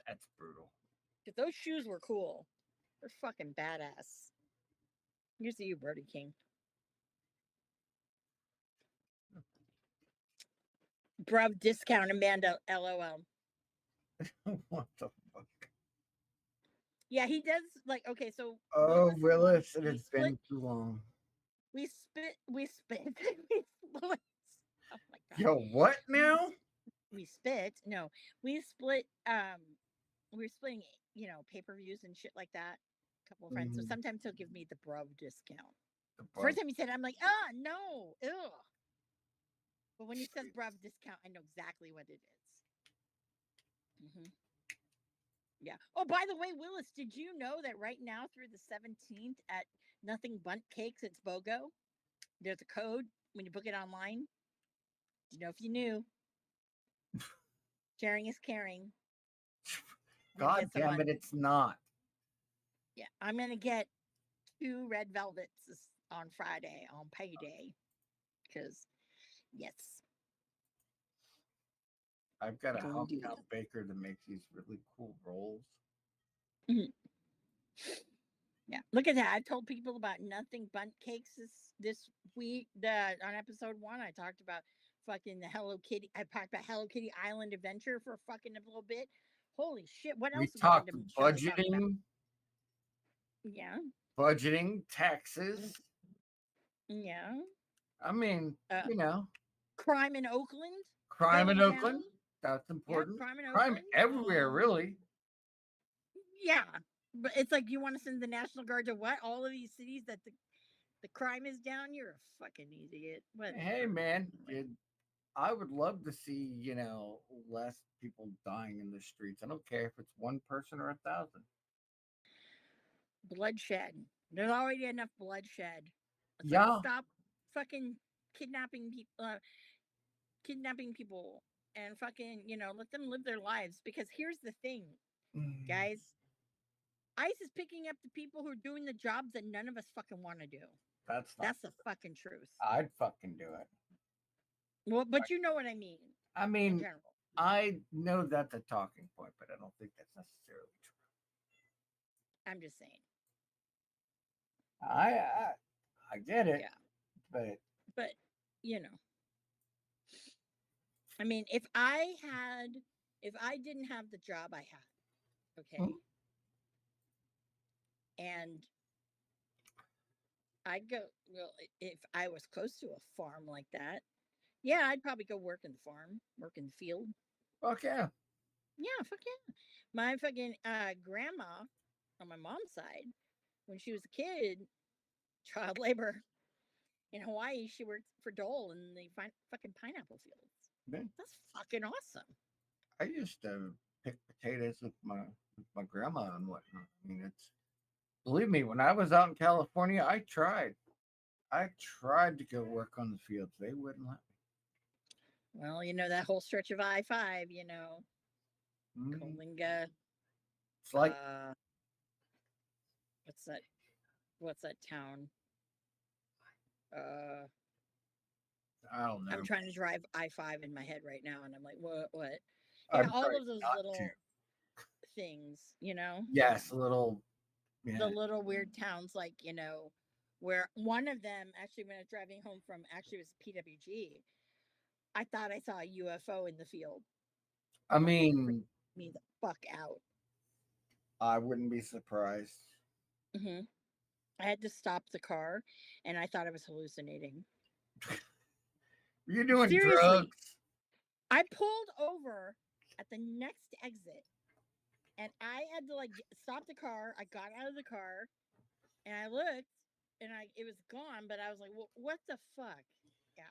that's brutal. if those shoes were cool, they're fucking badass. Here's to you, Brody King. Bruv discount Amanda, LOL. What the fuck? Yeah, he does like okay, so Oh, Willis and I Willis, it has been too long. we spit we split. Oh my god. Yo, what We now? we spit. No, we split we were splitting, pay-per-views and shit like that. A couple of friends. So Mhm. sometimes he'll give me the bruv discount. The The first bug. time he said it, I'm like, no, ew. But when he says bruv discount, I know exactly what it is. Mm-hmm. Yeah. Oh, by the way, Willis, did you know that right now through the 17th at Nothing Bunt Cakes, it's BOGO? There's a code when you book it online. Do you know if you knew? Sharing is caring. I'm gonna God get damn it, someone. it's not. Yeah, I'm gonna get two red velvets on Friday on payday. Because yes, I've got a going house to do count baker that makes these really cool rolls. that. Mhm. Yeah, look at that. I've told people about Nothing Bunt Cakes this week. On episode 1, I talked about fucking the Hello Kitty. I talked about Hello Kitty Island Adventure for fucking a little bit. Holy shit! What We else talked random should I talk about? budgeting, Yeah, taxes. yeah. I mean, Uh, crime in Oakland crime in going down. Oakland. That's Yeah, important. crime in Crime Oakland. everywhere, really. Yeah, but it's like you want to send the National Guard to what? All of these cities that the crime is down. You're a fucking idiot. Hey, Whatever. man, I would love to see, less people dying in the streets. I don't care if it's one person or 1,000. Bloodshed. There's already enough bloodshed. It's like Yeah. stop fucking kidnapping people, and fucking let them live their lives. Because here's the thing, Mm. guys. ICE is picking up the people who are doing the jobs that none of us fucking want to do. That's not. That's the fucking truth. I'd fucking do it. Well, but you know what I mean I in mean, general. I know that's a talking point, but I don't think that's necessarily true. I'm just saying. I get it, Yeah. but But, you know, I mean, if I didn't have the job I had, mm, okay, and I go, well, if I was close to a farm like that, yeah, I'd probably go work in the farm, work in the field. fuck yeah. Yeah, fuck yeah. My fucking grandma on my mom's side, when she was a kid, child labor in Hawaii, she worked for Dole in the fucking pineapple fields. Man, That's fucking awesome. I used to pick potatoes with my grandma and whatnot. I mean, it's believe me, when I was out in California, I tried. I tried to go work on the fields. They wouldn't let Well, that whole stretch of I-5, me. Coalinga, It's like uh, what's that? What's that town? Uh, I don't I'm know. trying to drive I-5 in my head right now, and I'm like, what? I'm All trying of those not to. little things, Yes, a little. the Yeah. little weird towns, like where one of them actually, when I was driving home from, actually, it was PWG. I thought I saw a UFO in the field. I Like, it mean, freaked me the fuck out. I wouldn't be surprised. Hmm. I had to stop the car, and I thought I was hallucinating. You're doing Seriously, drugs. I pulled over at the next exit, and I had to like stop the car. I got out of the car, and I looked, and it was gone. But I was like, well, what the fuck? Yeah,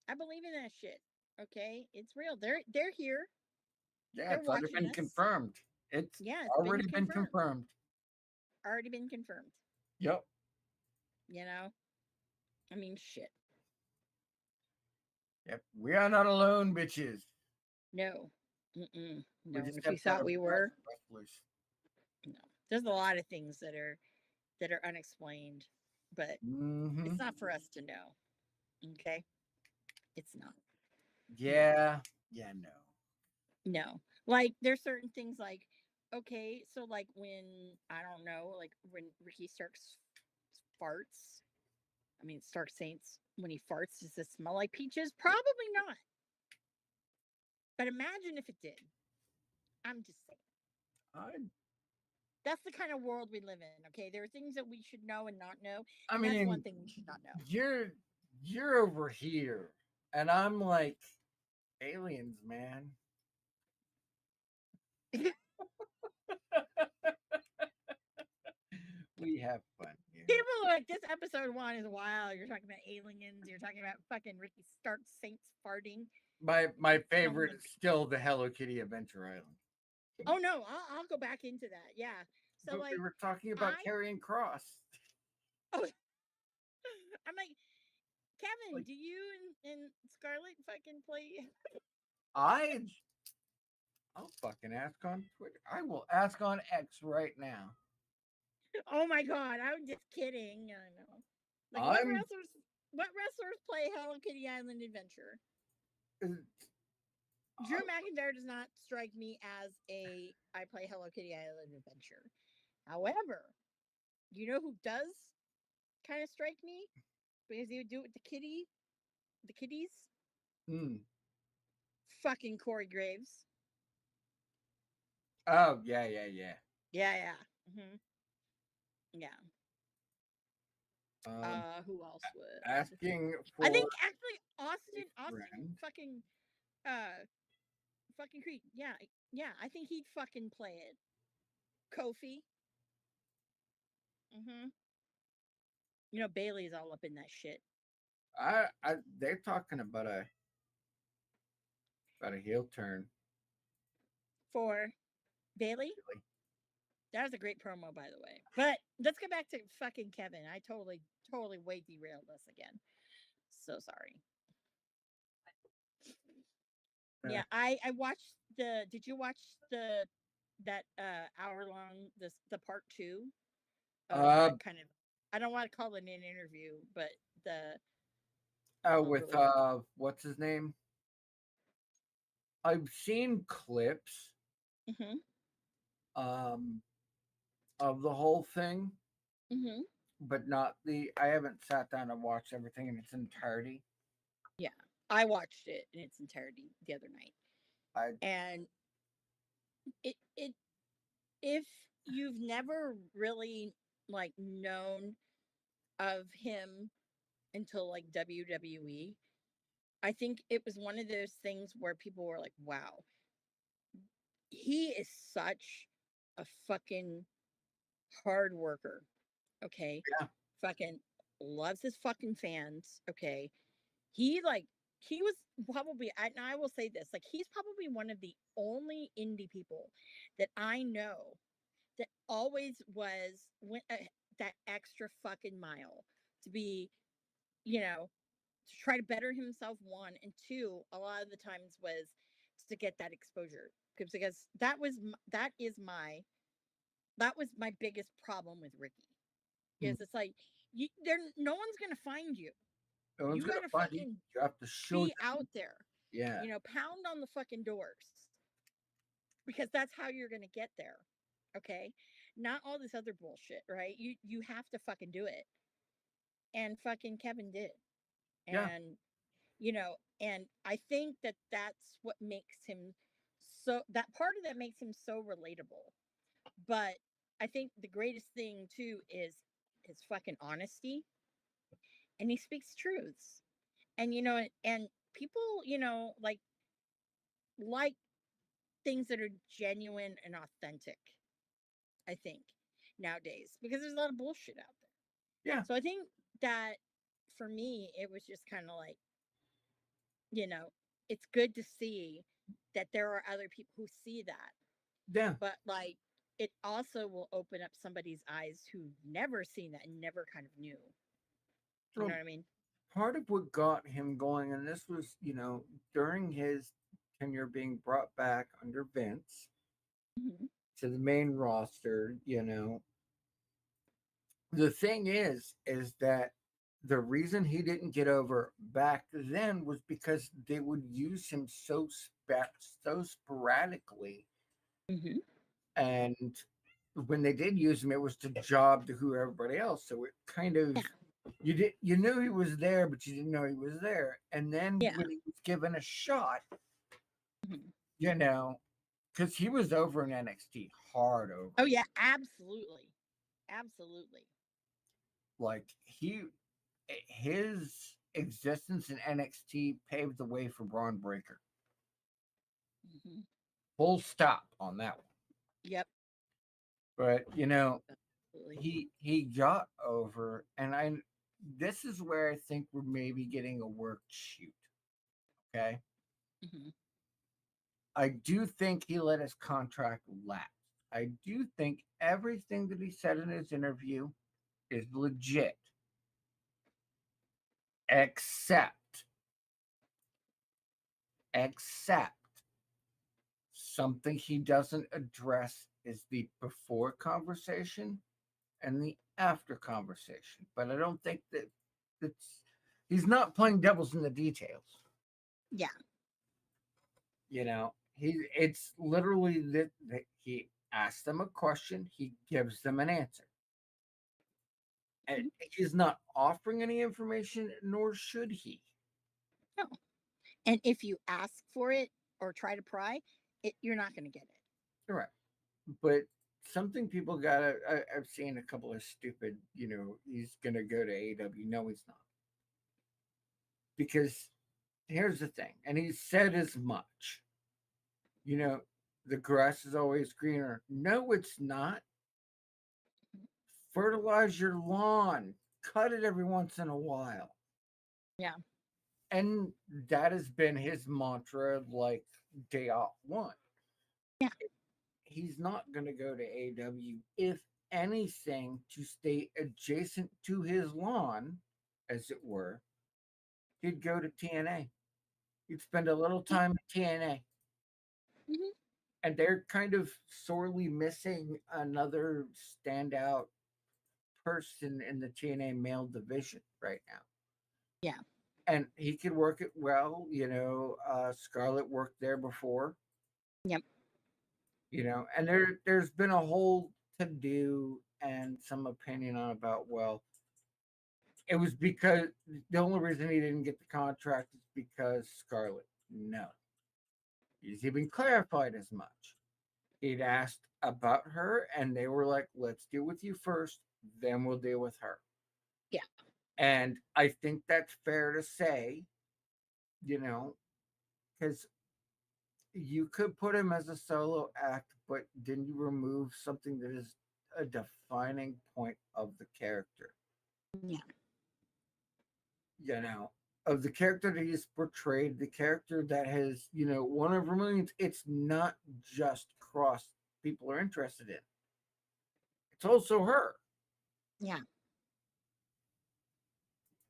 I believe in that shit. Okay, it's real. They're here. Yeah, They're it's already watching been us. confirmed. It's Yeah, it's been already been confirmed. confirmed. Already been confirmed. Yep. You know, I mean, shit. Yep. We are not alone, bitches. No, mm-mm. We No. just If have we to thought we were, breath loose. no. There's a lot of things that are unexplained, but Mm-hmm. it's not for us to know. Okay, it's not. No, Yeah. Yeah, no. no. Like there's certain things like, okay, so like when I don't know, like when Ricky Starks farts. I mean, Stark Saints when he farts, does it smell like peaches? Probably not. But imagine if it did. I'm just saying. I That's the kind of world we live in. Okay, there are things that we should know and not know, I and that's one mean, thing we should not know. you're you're over here, and I'm like aliens, man. We have fun here. People are like, this episode one is wild. You're talking about aliens. You're talking about fucking Ricky Stark Saints farting. My I'm favorite like, is still the Hello Kitty Adventure Island. oh no, I'll go back into that. Yeah. So But we like, were talking about I carrying cross. oh, I'm like, Kevin, Like do you and Scarlett fucking play? I I'll fucking ask on Twitter. I will ask on X right now. Oh my god, I'm just kidding. I know. Like I'm what wrestlers play Hello Kitty Island Adventure? uh, Drew McIntyre does not strike me as a I play Hello Kitty Island Adventure. However, you know who does kind of strike me because he would do it with the kitties. mm. Fucking Corey Graves. Oh yeah, yeah, yeah. Yeah, yeah, yeah. Um, Who else would? asking I for think actually a Austin friend. uh fucking Creed. Yeah, yeah. I think he'd fucking play it. Kofi. Mm-hmm. Bailey's all up in that shit. They're talking about a heel turn. For Bailey. Really. That was a great promo, by the way. But let's get back to fucking Kevin. I totally way derailed us again. So sorry. Uh, Yeah, I watched the. Did you watch the hour long, the part two of Uh, that kind of, I don't want to call it an interview, but the with really. what's his name? I've seen clips Mhm. um of the whole thing, Mhm. but not the. I haven't sat down and watched everything in its entirety. Yeah. I watched it in its entirety the other night. I And it if you've never really like known of him until like WWE, I think it was one of those things where people were like, "Wow, he is such a fucking hard worker." Okay? yeah. Fucking loves his fucking fans, okay? He like he was probably, and I will say this, like he's probably one of the only indie people that I know that always was went that extra fucking mile to be, you know, to try to better himself, one, and two, a lot of the times was to get that exposure, because that was my biggest problem with Ricky, Mm. is it's like, there no one's gonna find you. No one's You gonna gotta find you. fucking You have to show be them. out there, Yeah. pound on the fucking doors, because that's how you're gonna get there. Okay, not all this other bullshit, right? You have to fucking do it, and fucking Kevin did, Yeah. and and I think that that's what makes him so, that part of that makes him so relatable. But I think the greatest thing too is his fucking honesty, and he speaks truths, and and people, like things that are genuine and authentic, I think, nowadays, because there's a lot of bullshit out there. Yeah. So I think that for me, it was just kind of like, you know, it's good to see that there are other people who see that, Yeah. but like it also will open up somebody's eyes who've never seen that and never kind of knew. You know So what I mean? part of what got him going, and this was, during his tenure being brought back under Vince Hmm. to the main roster, the thing is that the reason he didn't get over back then was because they would use him so sporadically, Hmm. and when they did use him, it was to job to who everybody else. So it kind of, Yeah. you knew he was there, but you didn't know he was there. And then Yeah. when he was given a shot, Hmm. you know, because he was over in NXT, hard over. Oh yeah, absolutely, absolutely. Like his existence in NXT paved the way for Braun Breaker. Hmm. Full stop on that one. Yep. But Absolutely. he got over, and I this is where I think we're maybe getting a work shoot. Okay, Hmm. I do think he let his contract lapse. I do think everything that he said in his interview is legit, except except something he doesn't address is the before conversation and the after conversation. But I don't think that it's he's not playing devils in the details. Yeah. It's literally that he asks them a question, he gives them an answer. And Mhm. he's not offering any information, nor should he. No. And if you ask for it or try to pry it, you're not going to get it. Correct. But something people gotta I've seen a couple of stupid, he's gonna go to AEW. No, he's not. Because here's the thing, and he said as much. You know, the grass is always greener. No, it's not. Fertilize your lawn. Cut it every once in a while. Yeah. And that has been his mantra like day off one. Yeah. He's not going to go to AW, if anything, to stay adjacent to his lawn, as it were. He'd go to TNA. He'd spend a little Yeah. time at TNA. Hmm. and they're kind of sorely missing another standout person in the TNA male division right now. Yeah. And he could work it well. Scarlett worked there before. Yep. And there's been a whole to do and some opinion on about, well, it was because the only reason he didn't get the contract is because Scarlett. No, he's even clarified as much. He'd asked about her, and they were like, "Let's deal with you first, then we'll deal with her." Yeah. And I think that's fair to say, you know, because you could put him as a solo act, but then you remove something that is a defining point of the character. Yeah. You know, of the character that he's portrayed, the character that has, one of millions. It's not just KROSS people are interested in. It's also her. Yeah.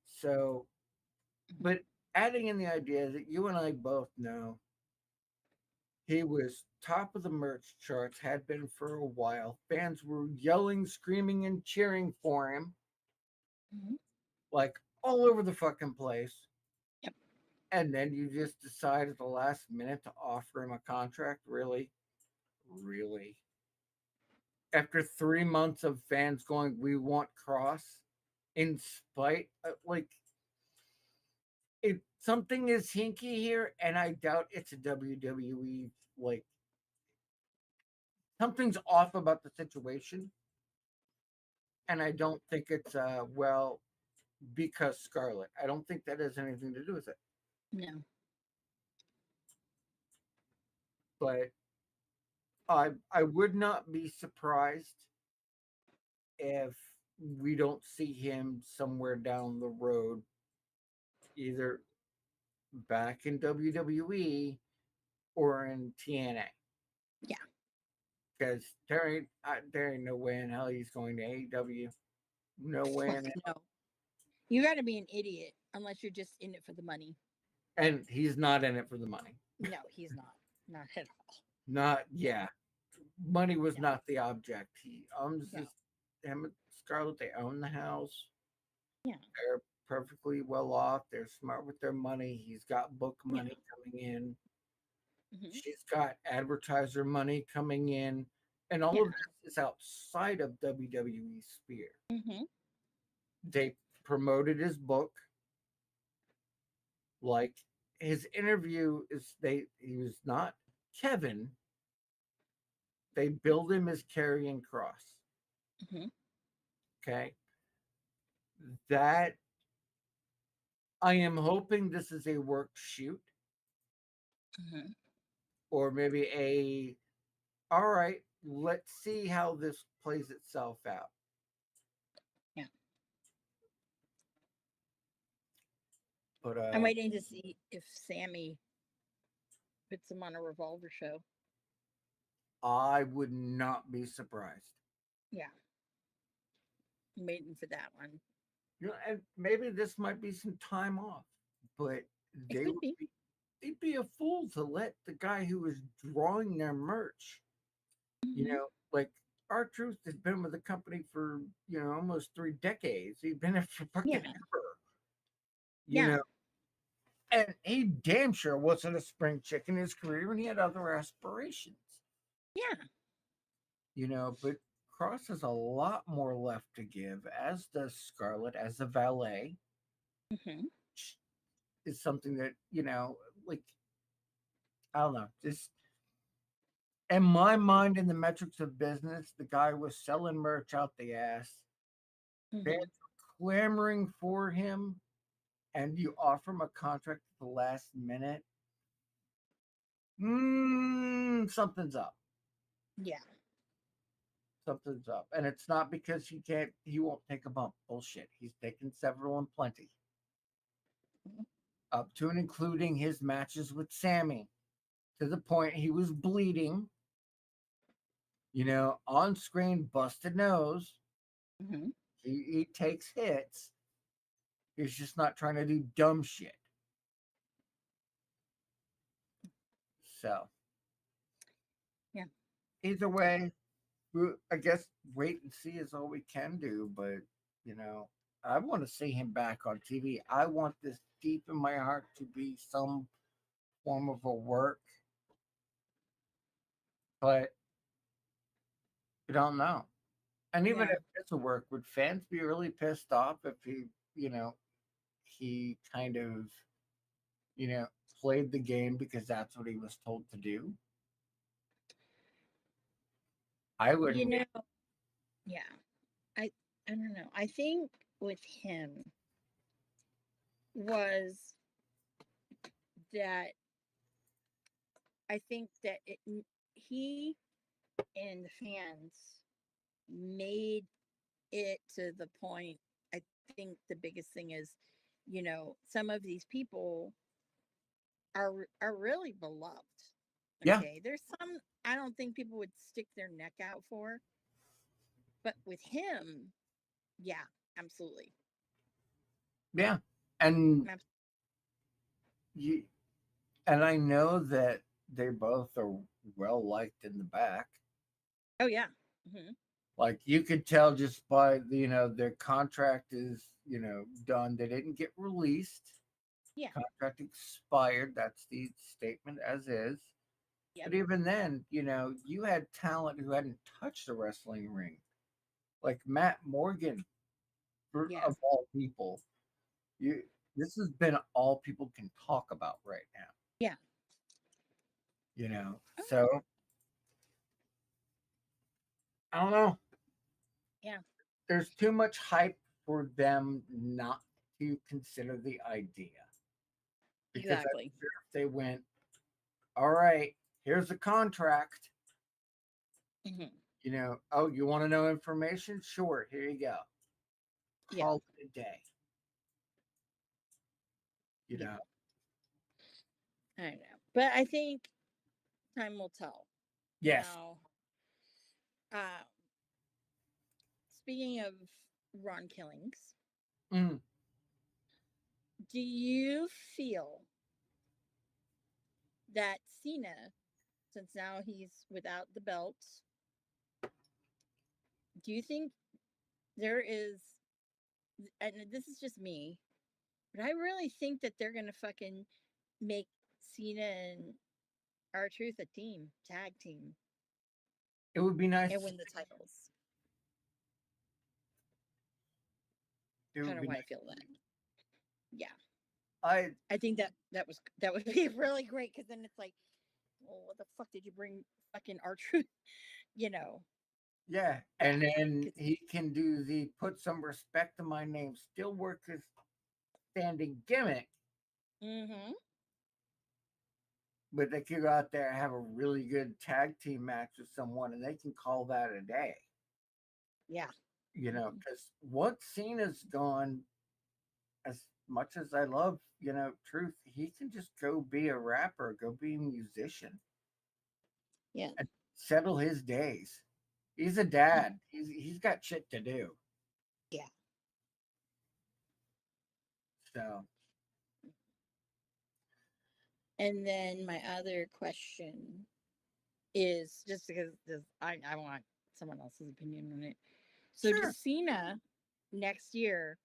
So, Mhm. but adding in the idea that you and I both know he was top of the merch charts, had been for a while. Fans were yelling, screaming, and cheering for him, Mhm. like all over the fucking place. Yep. And then you just decide at the last minute to offer him a contract. Really? Really? After 3 months of fans going, "We want KROSS," in spite of, like, it, something is hinky here, and I doubt it's a WWE, like, something's off about the situation, and I don't think it's well, because Scarlett. I don't think that has anything to do with it. No. But I would not be surprised if we don't see him somewhere down the road, either back in WWE or in TNA. Yeah. Because there ain't no way in hell he's going to AEW. No way Fuck in hell. no. You got to be an idiot unless you're just in it for the money. And he's not in it for the money. No, he's not. Not at all. Not, yeah. Money was No. not the object. He owns No. this, him and Scarlett, they own the house. Yeah. They're perfectly well off. They're smart with their money. He's got book Yeah. money coming in. Hmm. She's got advertiser money coming in. And all Yeah. of this is outside of WWE's sphere. Hmm. They promoted his book. Like, his interview is, he was not Kevin. They billed him as Karrion Kross. Hmm. Okay. That, I am hoping this is a work shoot, Hmm. or maybe all right, let's see how this plays itself out. Yeah. But I'm waiting to see if Sammy puts him on a revolver show. I would not be surprised. Yeah. I'm waiting for that one. And maybe this might be some time off, but It they could would be. be they'd be a fool to let the guy who was drawing their merch, Hmm. like, R-Truth has been with the company for, almost 3 decades. He's been there for fucking Yeah. ever, you Yeah. know. And he damn sure wasn't a spring chicken in his career, and he had other aspirations. Yeah. But KROSS has a lot more left to give, as does Scarlett as a valet. Hmm. Is something that, like, I don't know, just in my mind, in the metrics of business, the guy was selling merch out the ass. Fans Hmm. were clamoring for him, and you offer him a contract at the last minute. Something's up. Yeah. Something's up. And it's not because he won't take a bump. Bullshit. He's taken several and plenty. Mhm. Up to and including his matches with Sammy, to the point he was bleeding, on screen, busted nose. Hmm. He takes hits. He's just not trying to do dumb shit. So, either way, I guess wait and see is all we can do. But you know, I want to see him back on TV. I want this deep in my heart to be some form of a work, but you don't know. And even Yeah. if it's a work, would fans be really pissed off if you know, he kind of, you know, played the game because that's what he was told to do? I You wouldn't. know, yeah. I I don't know. I think with him was that I think that he and the fans made it to the point. I think the biggest thing is, some of these people are really beloved. Yeah, Okay, there's some I don't think people would stick their neck out for, but with him, yeah, absolutely. yeah, and Abs- you and I know that they both are well liked in the back. Oh yeah. Hmm. Like you could tell just by their contract is done. They didn't get released. Yeah. Contract expired. That's the statement as is. Yep. But even then, you had talent who hadn't touched the wrestling ring, like Matt Morgan, Yeah. of all people. You This has been all people can talk about right now. Yeah. Oh, So I don't know. yeah. There's too much hype for them not to consider the idea. Because I'm Exactly. sure if they went, all right, here's a contract, Hmm. oh, you want to know information? Sure, here you go. Yeah. Call it a day, you Yeah. know. I know, but I think time will tell. Yes. Now, uh, speaking of Ron killings, Mm, do you feel that Cena, since now he's without the belt, do you think there is, and this is just me, but I really think that they're gonna fucking make Cena and R Truth a team, tag team, it would be nice. and win the titles. It Kind would of be why I nice. feel that. Yeah, I I think that would be really great because then it's like, well, what the fuck did you bring fucking R Truth, you know, Yeah, and back? then he can do the put some respect to my name, still work his standing gimmick, Mm-hmm. but they could go out there and have a really good tag team match with someone, and they can call that a day. Yeah. Hmm. Because once Cena's gone, as much as I love, Truth, he can just go be a rapper, go be a musician, Yeah. and settle his days. He's a dad. He's got shit to do. Yeah. So And then my other question is just because I want someone else's opinion on it. So does sure, Cena next year,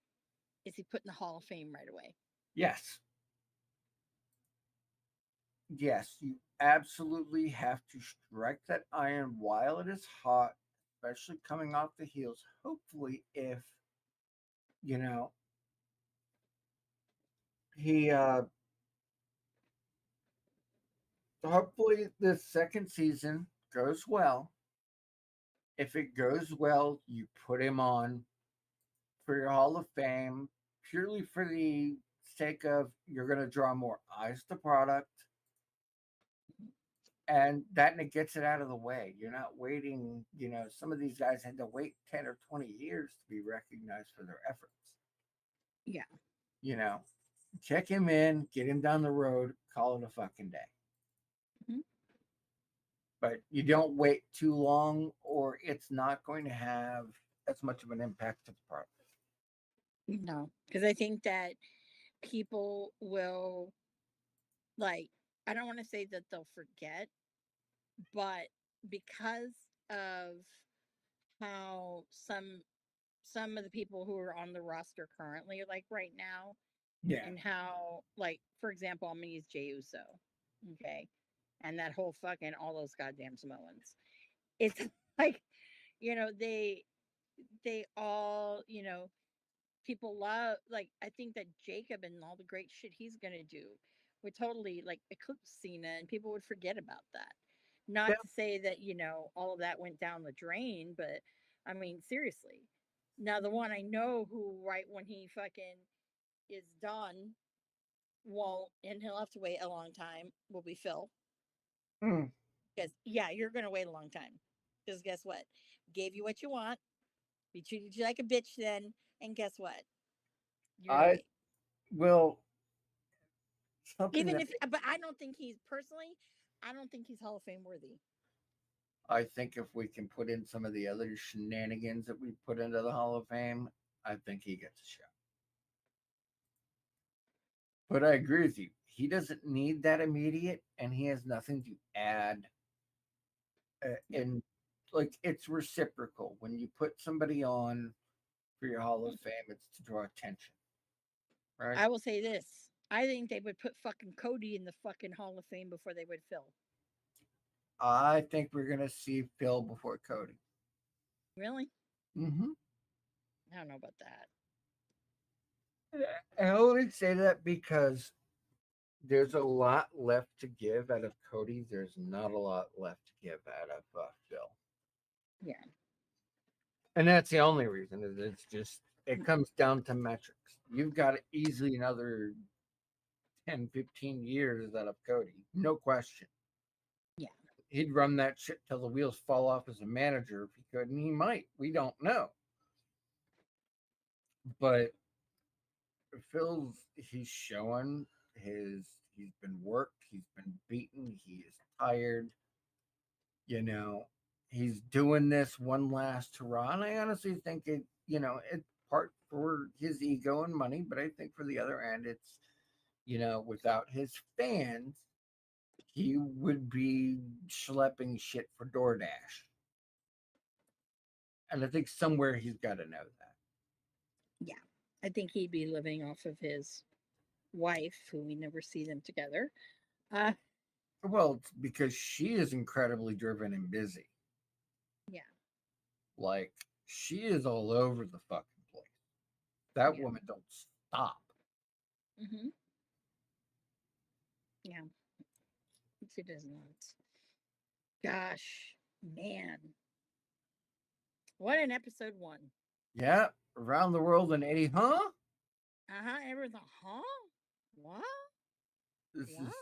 is he put in the Hall of Fame right away? yes, yes, you absolutely have to strike that iron while it is hot, especially coming off the heels. Hopefully, if you know he hopefully the second season goes well. If it goes well, you put him on for your Hall of Fame purely for the sake of you're going to draw more eyes to product, and that gets it out of the way. You're not waiting. Some of these guys had to wait 10 or 20 years to be recognized for their efforts. Yeah. You know, check him in, get him down the road, call it a fucking day. Hmm. But you don't wait too long, or it's not going to have as much of an impact to the product. No, because I think that people will, like, I don't want to say that they'll forget, but because of how some of the people who are on the roster currently, like right now, Yeah. and how, like, for example, I'm gonna use Jey Uso, okay, and that whole fucking all those goddamn Samoans. It's like, you know, they all, you know, people love, like, I think that Jacob and all the great shit he's gonna do would totally like eclipse Cena, and people would forget about that. Not Yeah. to say that, you know, all of that went down the drain, but I mean, seriously. Now, the one I know who, right when he fucking is done, won't, and he'll have to wait a long time, will be Phil. Mm. Because, yeah, you're going to wait a long time. Because guess what? Gave you what you want. We treated you like a bitch then. And guess what? You're going to I wait. will something Even that if, but I don't think he's, personally, I don't think he's Hall of Fame worthy. I think if we can put in some of the other shenanigans that we put into the Hall of Fame, I think he gets a shot. But I agree with you. He doesn't need that immediate, and he has nothing to add. Yeah. And like it's reciprocal when you put somebody on for your Hall of Fame, it's to draw attention, right? I will say this. I think they would put fucking Cody in the fucking Hall of Fame before they would Phil. I think we're gonna see Phil before Cody. Really? Mm-hmm. I don't know about that. I only say that because there's a lot left to give out of Cody. There's not a lot left to give out of Phil, Yeah. and that's the only reason. Is it's just it comes down to metrics. You've got easily another 10, 15 years out of Cody, no question. Yeah. He'd run that shit till the wheels fall off as a manager if he could, and he might. We don't know, but Phil's he's showing he's been worked, he's been beaten, he is tired. You know, he's doing this one last hurrah, and I honestly think it. You know, it's part for his ego and money, but I think for the other end, it's without his fans, he would be schlepping shit for DoorDash, and I think somewhere he's got to know that. Yeah. I think he'd be living off of his wife, who we never see them together. Uh, Well, it's because she is incredibly driven and busy. yeah. Like she is all over the fucking place. That Yeah. woman don't stop. Mm-hmm. Yeah. She does not. Gosh, man. What an episode one. Yeah, around the world in 80, huh? Uh-huh. Everything, huh? What? This What? is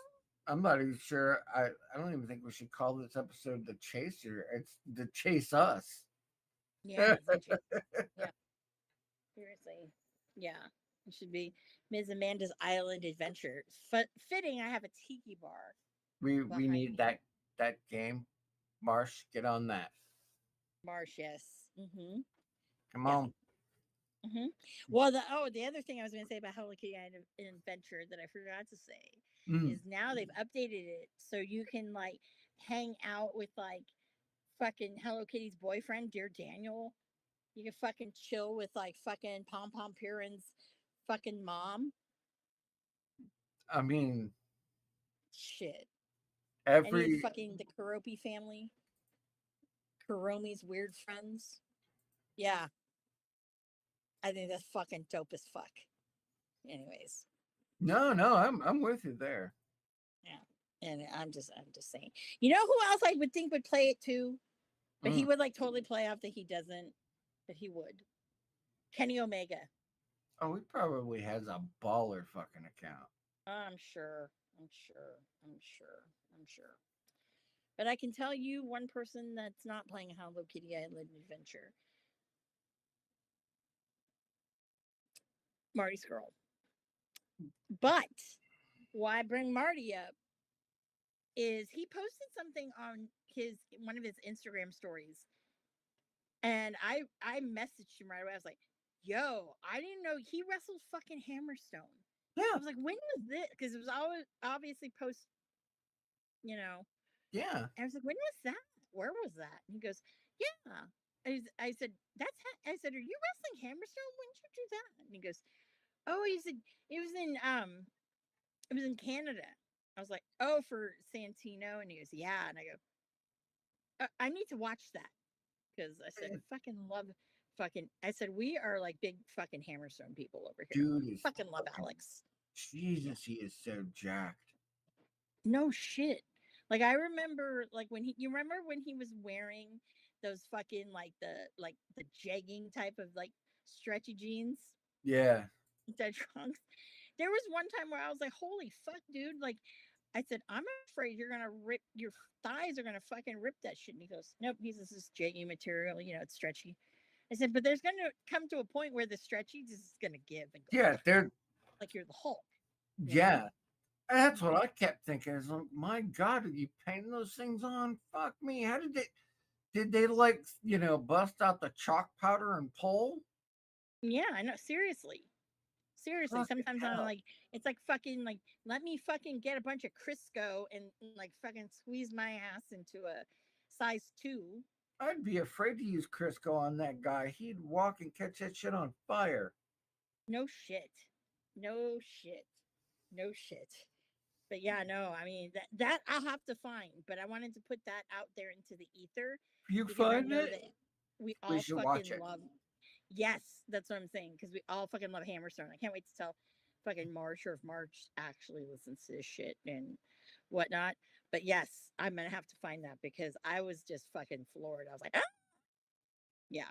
I'm not even sure. I don't even think we should call this episode the Chaser. It's the Chase Us. Yeah, it's the chase. Yeah, seriously. Yeah. It should be Ms. Amanda's Island Adventure. Fitting, I have a tiki bar We behind need me. that game. Marsh, get on that. Marsh, yes. Mm-hmm. Come Yeah. on. Mm-hmm. Well, the other thing I was going to say about Hello Kitty Island Adventure that I forgot to say Mm. is now they've updated it so you can like hang out with like fucking Hello Kitty's boyfriend, Dear Daniel. You can fucking chill with like fucking Pom Pom Purin's fucking mom. I mean, Shit. Any of every fucking the Karopi family, Karomi's weird friends. Yeah, I think that's fucking dope as fuck. Anyways, no, I'm with you there. yeah. And I'm just saying. You know who else I would think would play it too? But he Mm. would like totally play off that he doesn't, but he would. Kenny Omega. Oh, he probably has a baller fucking account. I'm sure. I'm sure. I'm sure. I'm sure. But I can tell you one person that's not playing Hello Kitty Island Adventure. Marty's girl. But why I bring Marty up is he posted something on his one of his Instagram stories, and I messaged him right away. I was like, "Yo, I didn't know he wrestled fucking Hammerstone." I Yeah, was like, "When was this?" Because it was always obviously post, you know. yeah. And I was like, "When was that?" where was that? And he goes, yeah. I said, I said, are you wrestling Hammerstone? When did you do that? And he goes, oh, he said, it was in, it was in Canada. I was like, oh, for Santino. And he goes, yeah. And I go, I need to watch that because I said, I fucking love fucking, I said, we are like big fucking Hammerstone people over here. Dude is Fucking love fucking Alex. Yeah. Jesus. He is so jacked. No shit. Like I remember like when you remember when he was wearing those fucking like the jegging type of like stretchy jeans, Yeah. the trunks. There was one time where I was like, holy fuck, dude. Like I said, I'm afraid you're gonna rip your thighs are gonna fucking rip that shit. And he goes, nope, he's this is jegging material, it's stretchy. I said, but there's gonna come to a point where the stretchy is gonna give and go Yeah. They're like you're the Hulk, you know? yeah. That's what Mhm. I kept thinking. Is like, my God, are you painting those things on? Fuck me. How did they? Did they like bust out the chalk powder and pull? Yeah, I know. Seriously. Seriously, Fucking sometimes I'm hell. like, it's like fucking like, let me fucking get a bunch of Crisco and like fucking squeeze my ass into a size two. I'd be afraid to use Crisco on that guy. He'd walk and catch that shit on fire. No shit. No shit. No shit. But yeah, no, I mean that I'll have to find, but I wanted to put that out there into the ether If you because I find know it, that we we all should fucking watch it. love. Yes, that's what I'm saying because we all fucking love Hammerstone. I can't wait to tell fucking March or if March actually listens to this shit and whatnot. But yes, I'm gonna have to find that because I was just fucking floored. I was like, ah! Yeah.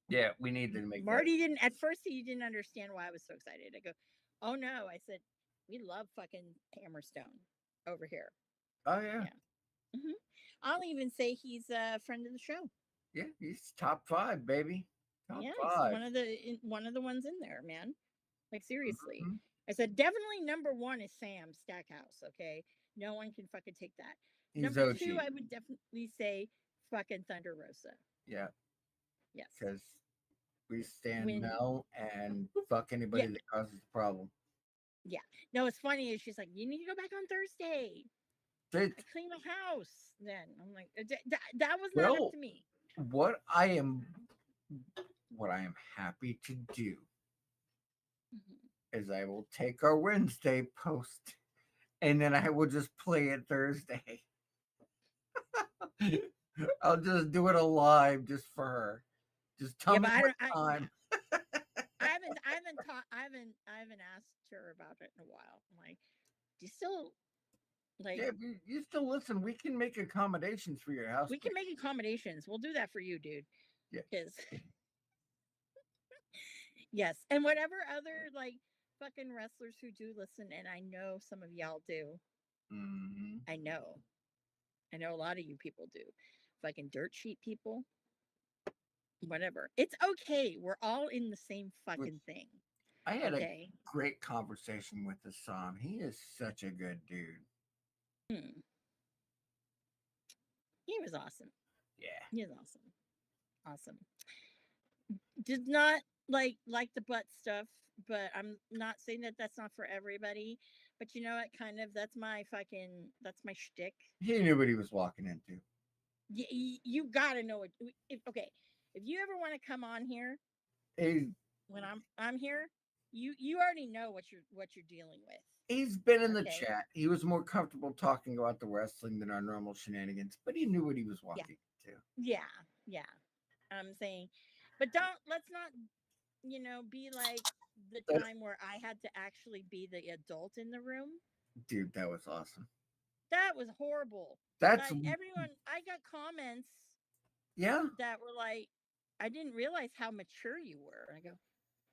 Yeah, we need to make that. Marty didn't at first he didn't understand why I was so excited. I go, oh no, I said we love fucking Hammerstone over here. Oh yeah, Yeah. hmm I'll even say he's a friend of the show. yeah. He's top five, baby. Top Yeah, he's five. one of the ones in there, man. Like seriously. Mhm. I said definitely number one is Sam Stackhouse. Okay, no one can fucking take that. He's Number two, OG. I would definitely say fucking Thunder Rosa. Yeah, Yes. because we stand When Mel and fuck yeah anybody that causes a problem. yeah. No, it's funny is she's like you need to go back on Thursday. They, I clean my house. Then I'm like that was not up well, to me. what I am, what I am happy to do Mhm. is I will take our Wednesday post and then I will just play it Thursday. I'll just do it alive just for her. Just tell Yeah, me but I what don't. Yeah, time. I haven't asked her about it in a while. I'm like, do you still like? Yeah, if you still listen, we can make accommodations for your house We can party. make accommodations. We'll do that for you, dude. Yeah. Because yes, and whatever other like fucking wrestlers who do listen, and I know some of y'all do. Hmm. I know. I know a lot of you people do. Fucking dirt sheet people. Whatever. It's okay. We're all in the same Which fucking thing. I had a Okay. great conversation with Hassan. He is such a good dude. Hmm. He was awesome. Yeah. He was awesome. Awesome. Did not like the butt stuff, but I'm not saying that that's not for everybody. But you know what? Kind of that's my shtick. He knew what he was walking into. You gotta know it. If, okay, if you ever want to come on here He's when I'm here, you already know what you're dealing with. he's been in the Okay. chat. He was more comfortable talking about the wrestling than our normal shenanigans, but he knew what he was Yeah. walking into. Yeah. Yeah. I'm saying, but let's not be like the That's, time where I had to actually be the adult in the room. dude, that was awesome. That was horrible. That's Like everyone, I got comments yeah, that were like, I didn't realize how mature you were. And I go,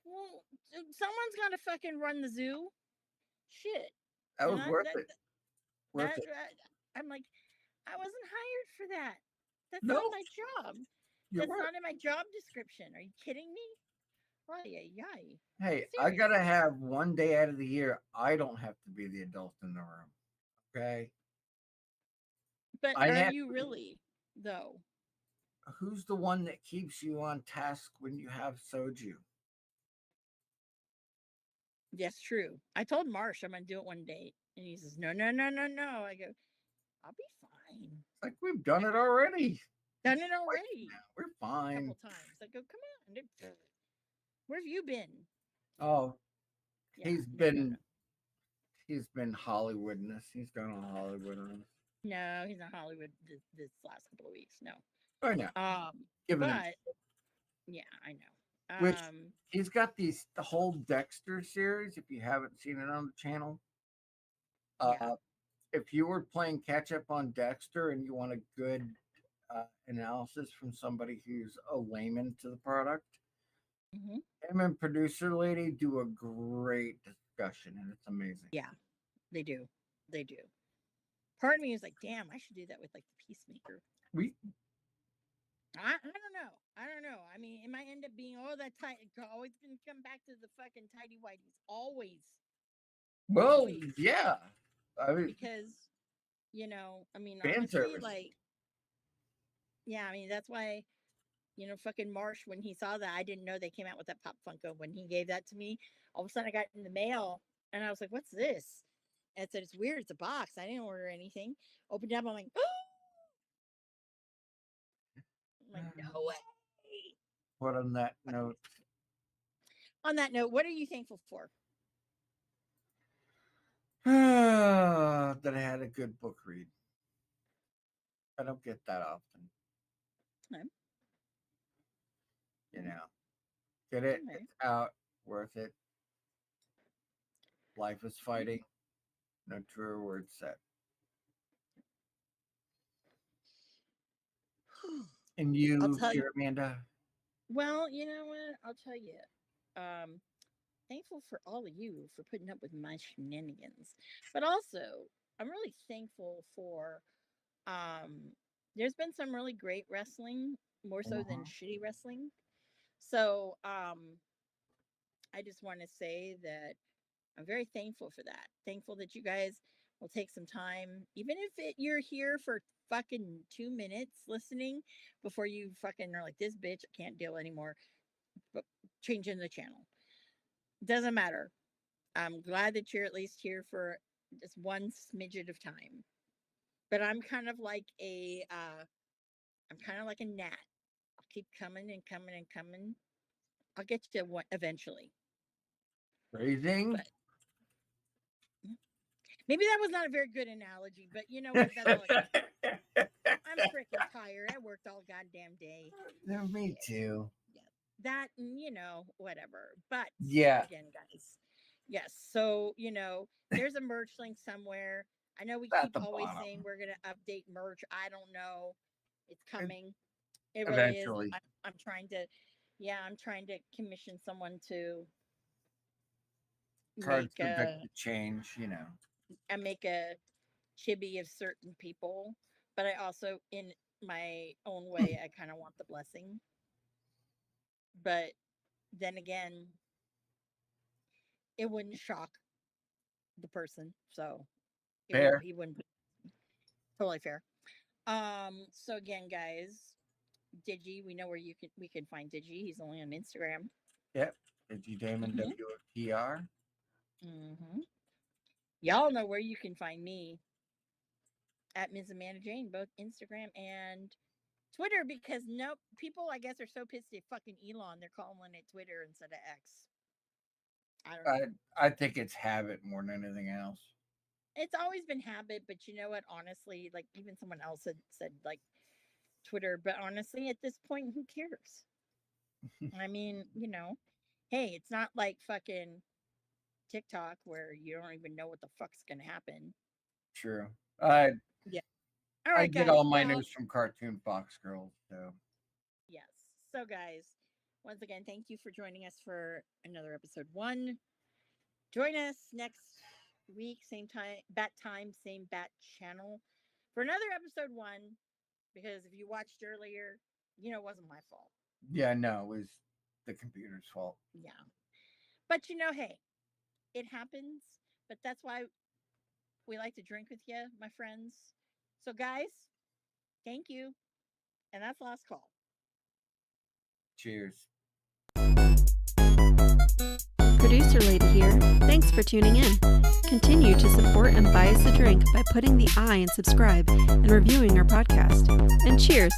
well, someone's got to fucking run the zoo. Shit. that And was worth it. Worth it. I'm like, I wasn't hired for that. That's No, not my job. you're That's right. not in my job description. Are you kidding me? Ay, ay, ay. Hey, I gotta Seriously. have one day out of the year. I don't have to be the adult in the room. Okay, But I are have. you really, though? Who's the one that keeps you on task when you have soju? Yes, true. I told Marsh I'm gonna do it one day, and he says, "No, no, no, no, no." I go, "I'll be fine." fine. Like we've done it already. Done it already We're a fine. couple times. I go, come on, where have you been? Oh, Yeah, he's no, no, been he's been Hollywooding us. He's done all Hollywood on us. no. He's not Hollywood this last couple of weeks. No. I know. Giving him But yeah, I know. which he's got the whole Dexter series. If you haven't seen it on the channel, Yeah. if you were playing catch up on Dexter and you want a good analysis from somebody who's a layman to the product, Hmm. him and producer lady do a great discussion, and it's amazing. Yeah, they do. They do. Part of me is like, damn, I should do that with like the Peacemaker. We I don't know. I don't know. I mean, it might end up being all that tight. Always gonna come back to the fucking tidy whities. Always. well, Always. yeah. I mean, Because, I mean, fan honestly, service. like, yeah, I mean, that's why, fucking Marsh, when he saw that, I didn't know they came out with that Pop Funko. When he gave that to me, all of a sudden I got it in the mail and I was like, what's this? And it said, it's weird. It's a box. I didn't order anything. Opened it up. I'm like, oh, I'm like, no way. But on that note, On that note, what are you thankful for? that I had a good book read. I don't get that often. Okay. Get it? Okay. It's out. Worth it. Life is fighting. No truer words said. And I'll you, tell you. dear Amanda? Well, you know what? I'll tell you. Thankful for all of you for putting up with my shenanigans, but also I'm really thankful for. There's been some really great wrestling, more so than Mhm. shitty wrestling. So I just want to say that I'm very thankful for that. Thankful that you guys will take some time, even if you're here for fucking 2 minutes listening before you fucking are like, this bitch, I can't deal anymore. But changing the channel. Doesn't matter. I'm glad that you're at least here for just one smidget of time. But I'm kind of like a gnat. I'll keep coming and coming and coming. I'll get you one eventually. Phrasing. But maybe that was not a very good analogy, but you know what? That's all I got. I'm freaking tired. I worked all goddamn day. Me too. Yeah. That, whatever. But Yeah. again, guys. Yes. So, there's a merch link somewhere. I know we At keep the always bottom. saying we're going to update merch. I don't know. It's coming. It really is. Eventually. I'm trying to commission someone to Cards make subject to change, make a chibi of certain people, but I also, in my own way, I kind of want the blessing. But then again, it wouldn't shock the person, so Fair. he wouldn't. Totally fair. So again, guys, Digi, we know where we can find Digi. He's only on Instagram. Yep. Digi Damon Mm-hmm. WFTR. Mm-hmm. Y'all know where you can find me at Ms. Amanda Jane, both Instagram and Twitter, because people I guess are so pissed at fucking Elon, they're calling it Twitter instead of X. I don't know. I think it's habit more than anything else. It's always been habit, but you know what? Honestly, like even someone else had said like Twitter, but honestly, at this point, who cares? I mean, hey, it's not like fucking TikTok where you don't even know what the fuck's gonna happen. True. Yeah. All right, I get guys. all my Well, news from Cartoon Fox Girls, so. yes. So, guys, once again, thank you for joining us for another episode 1. Join us next week, same time, same bat channel for another episode 1. Because if you watched earlier, it wasn't my fault. Yeah, no, it was the computer's fault. Yeah. But hey, it happens. But that's why we like to drink with you, my friends. So, guys, thank you. And that's last call. Cheers. Producer Lady here. Thanks for for tuning in. Continue to support and buy us a drink by putting the I in subscribe and reviewing our podcast. And cheers!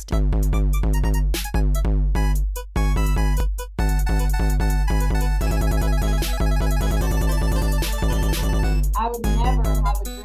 I would never have a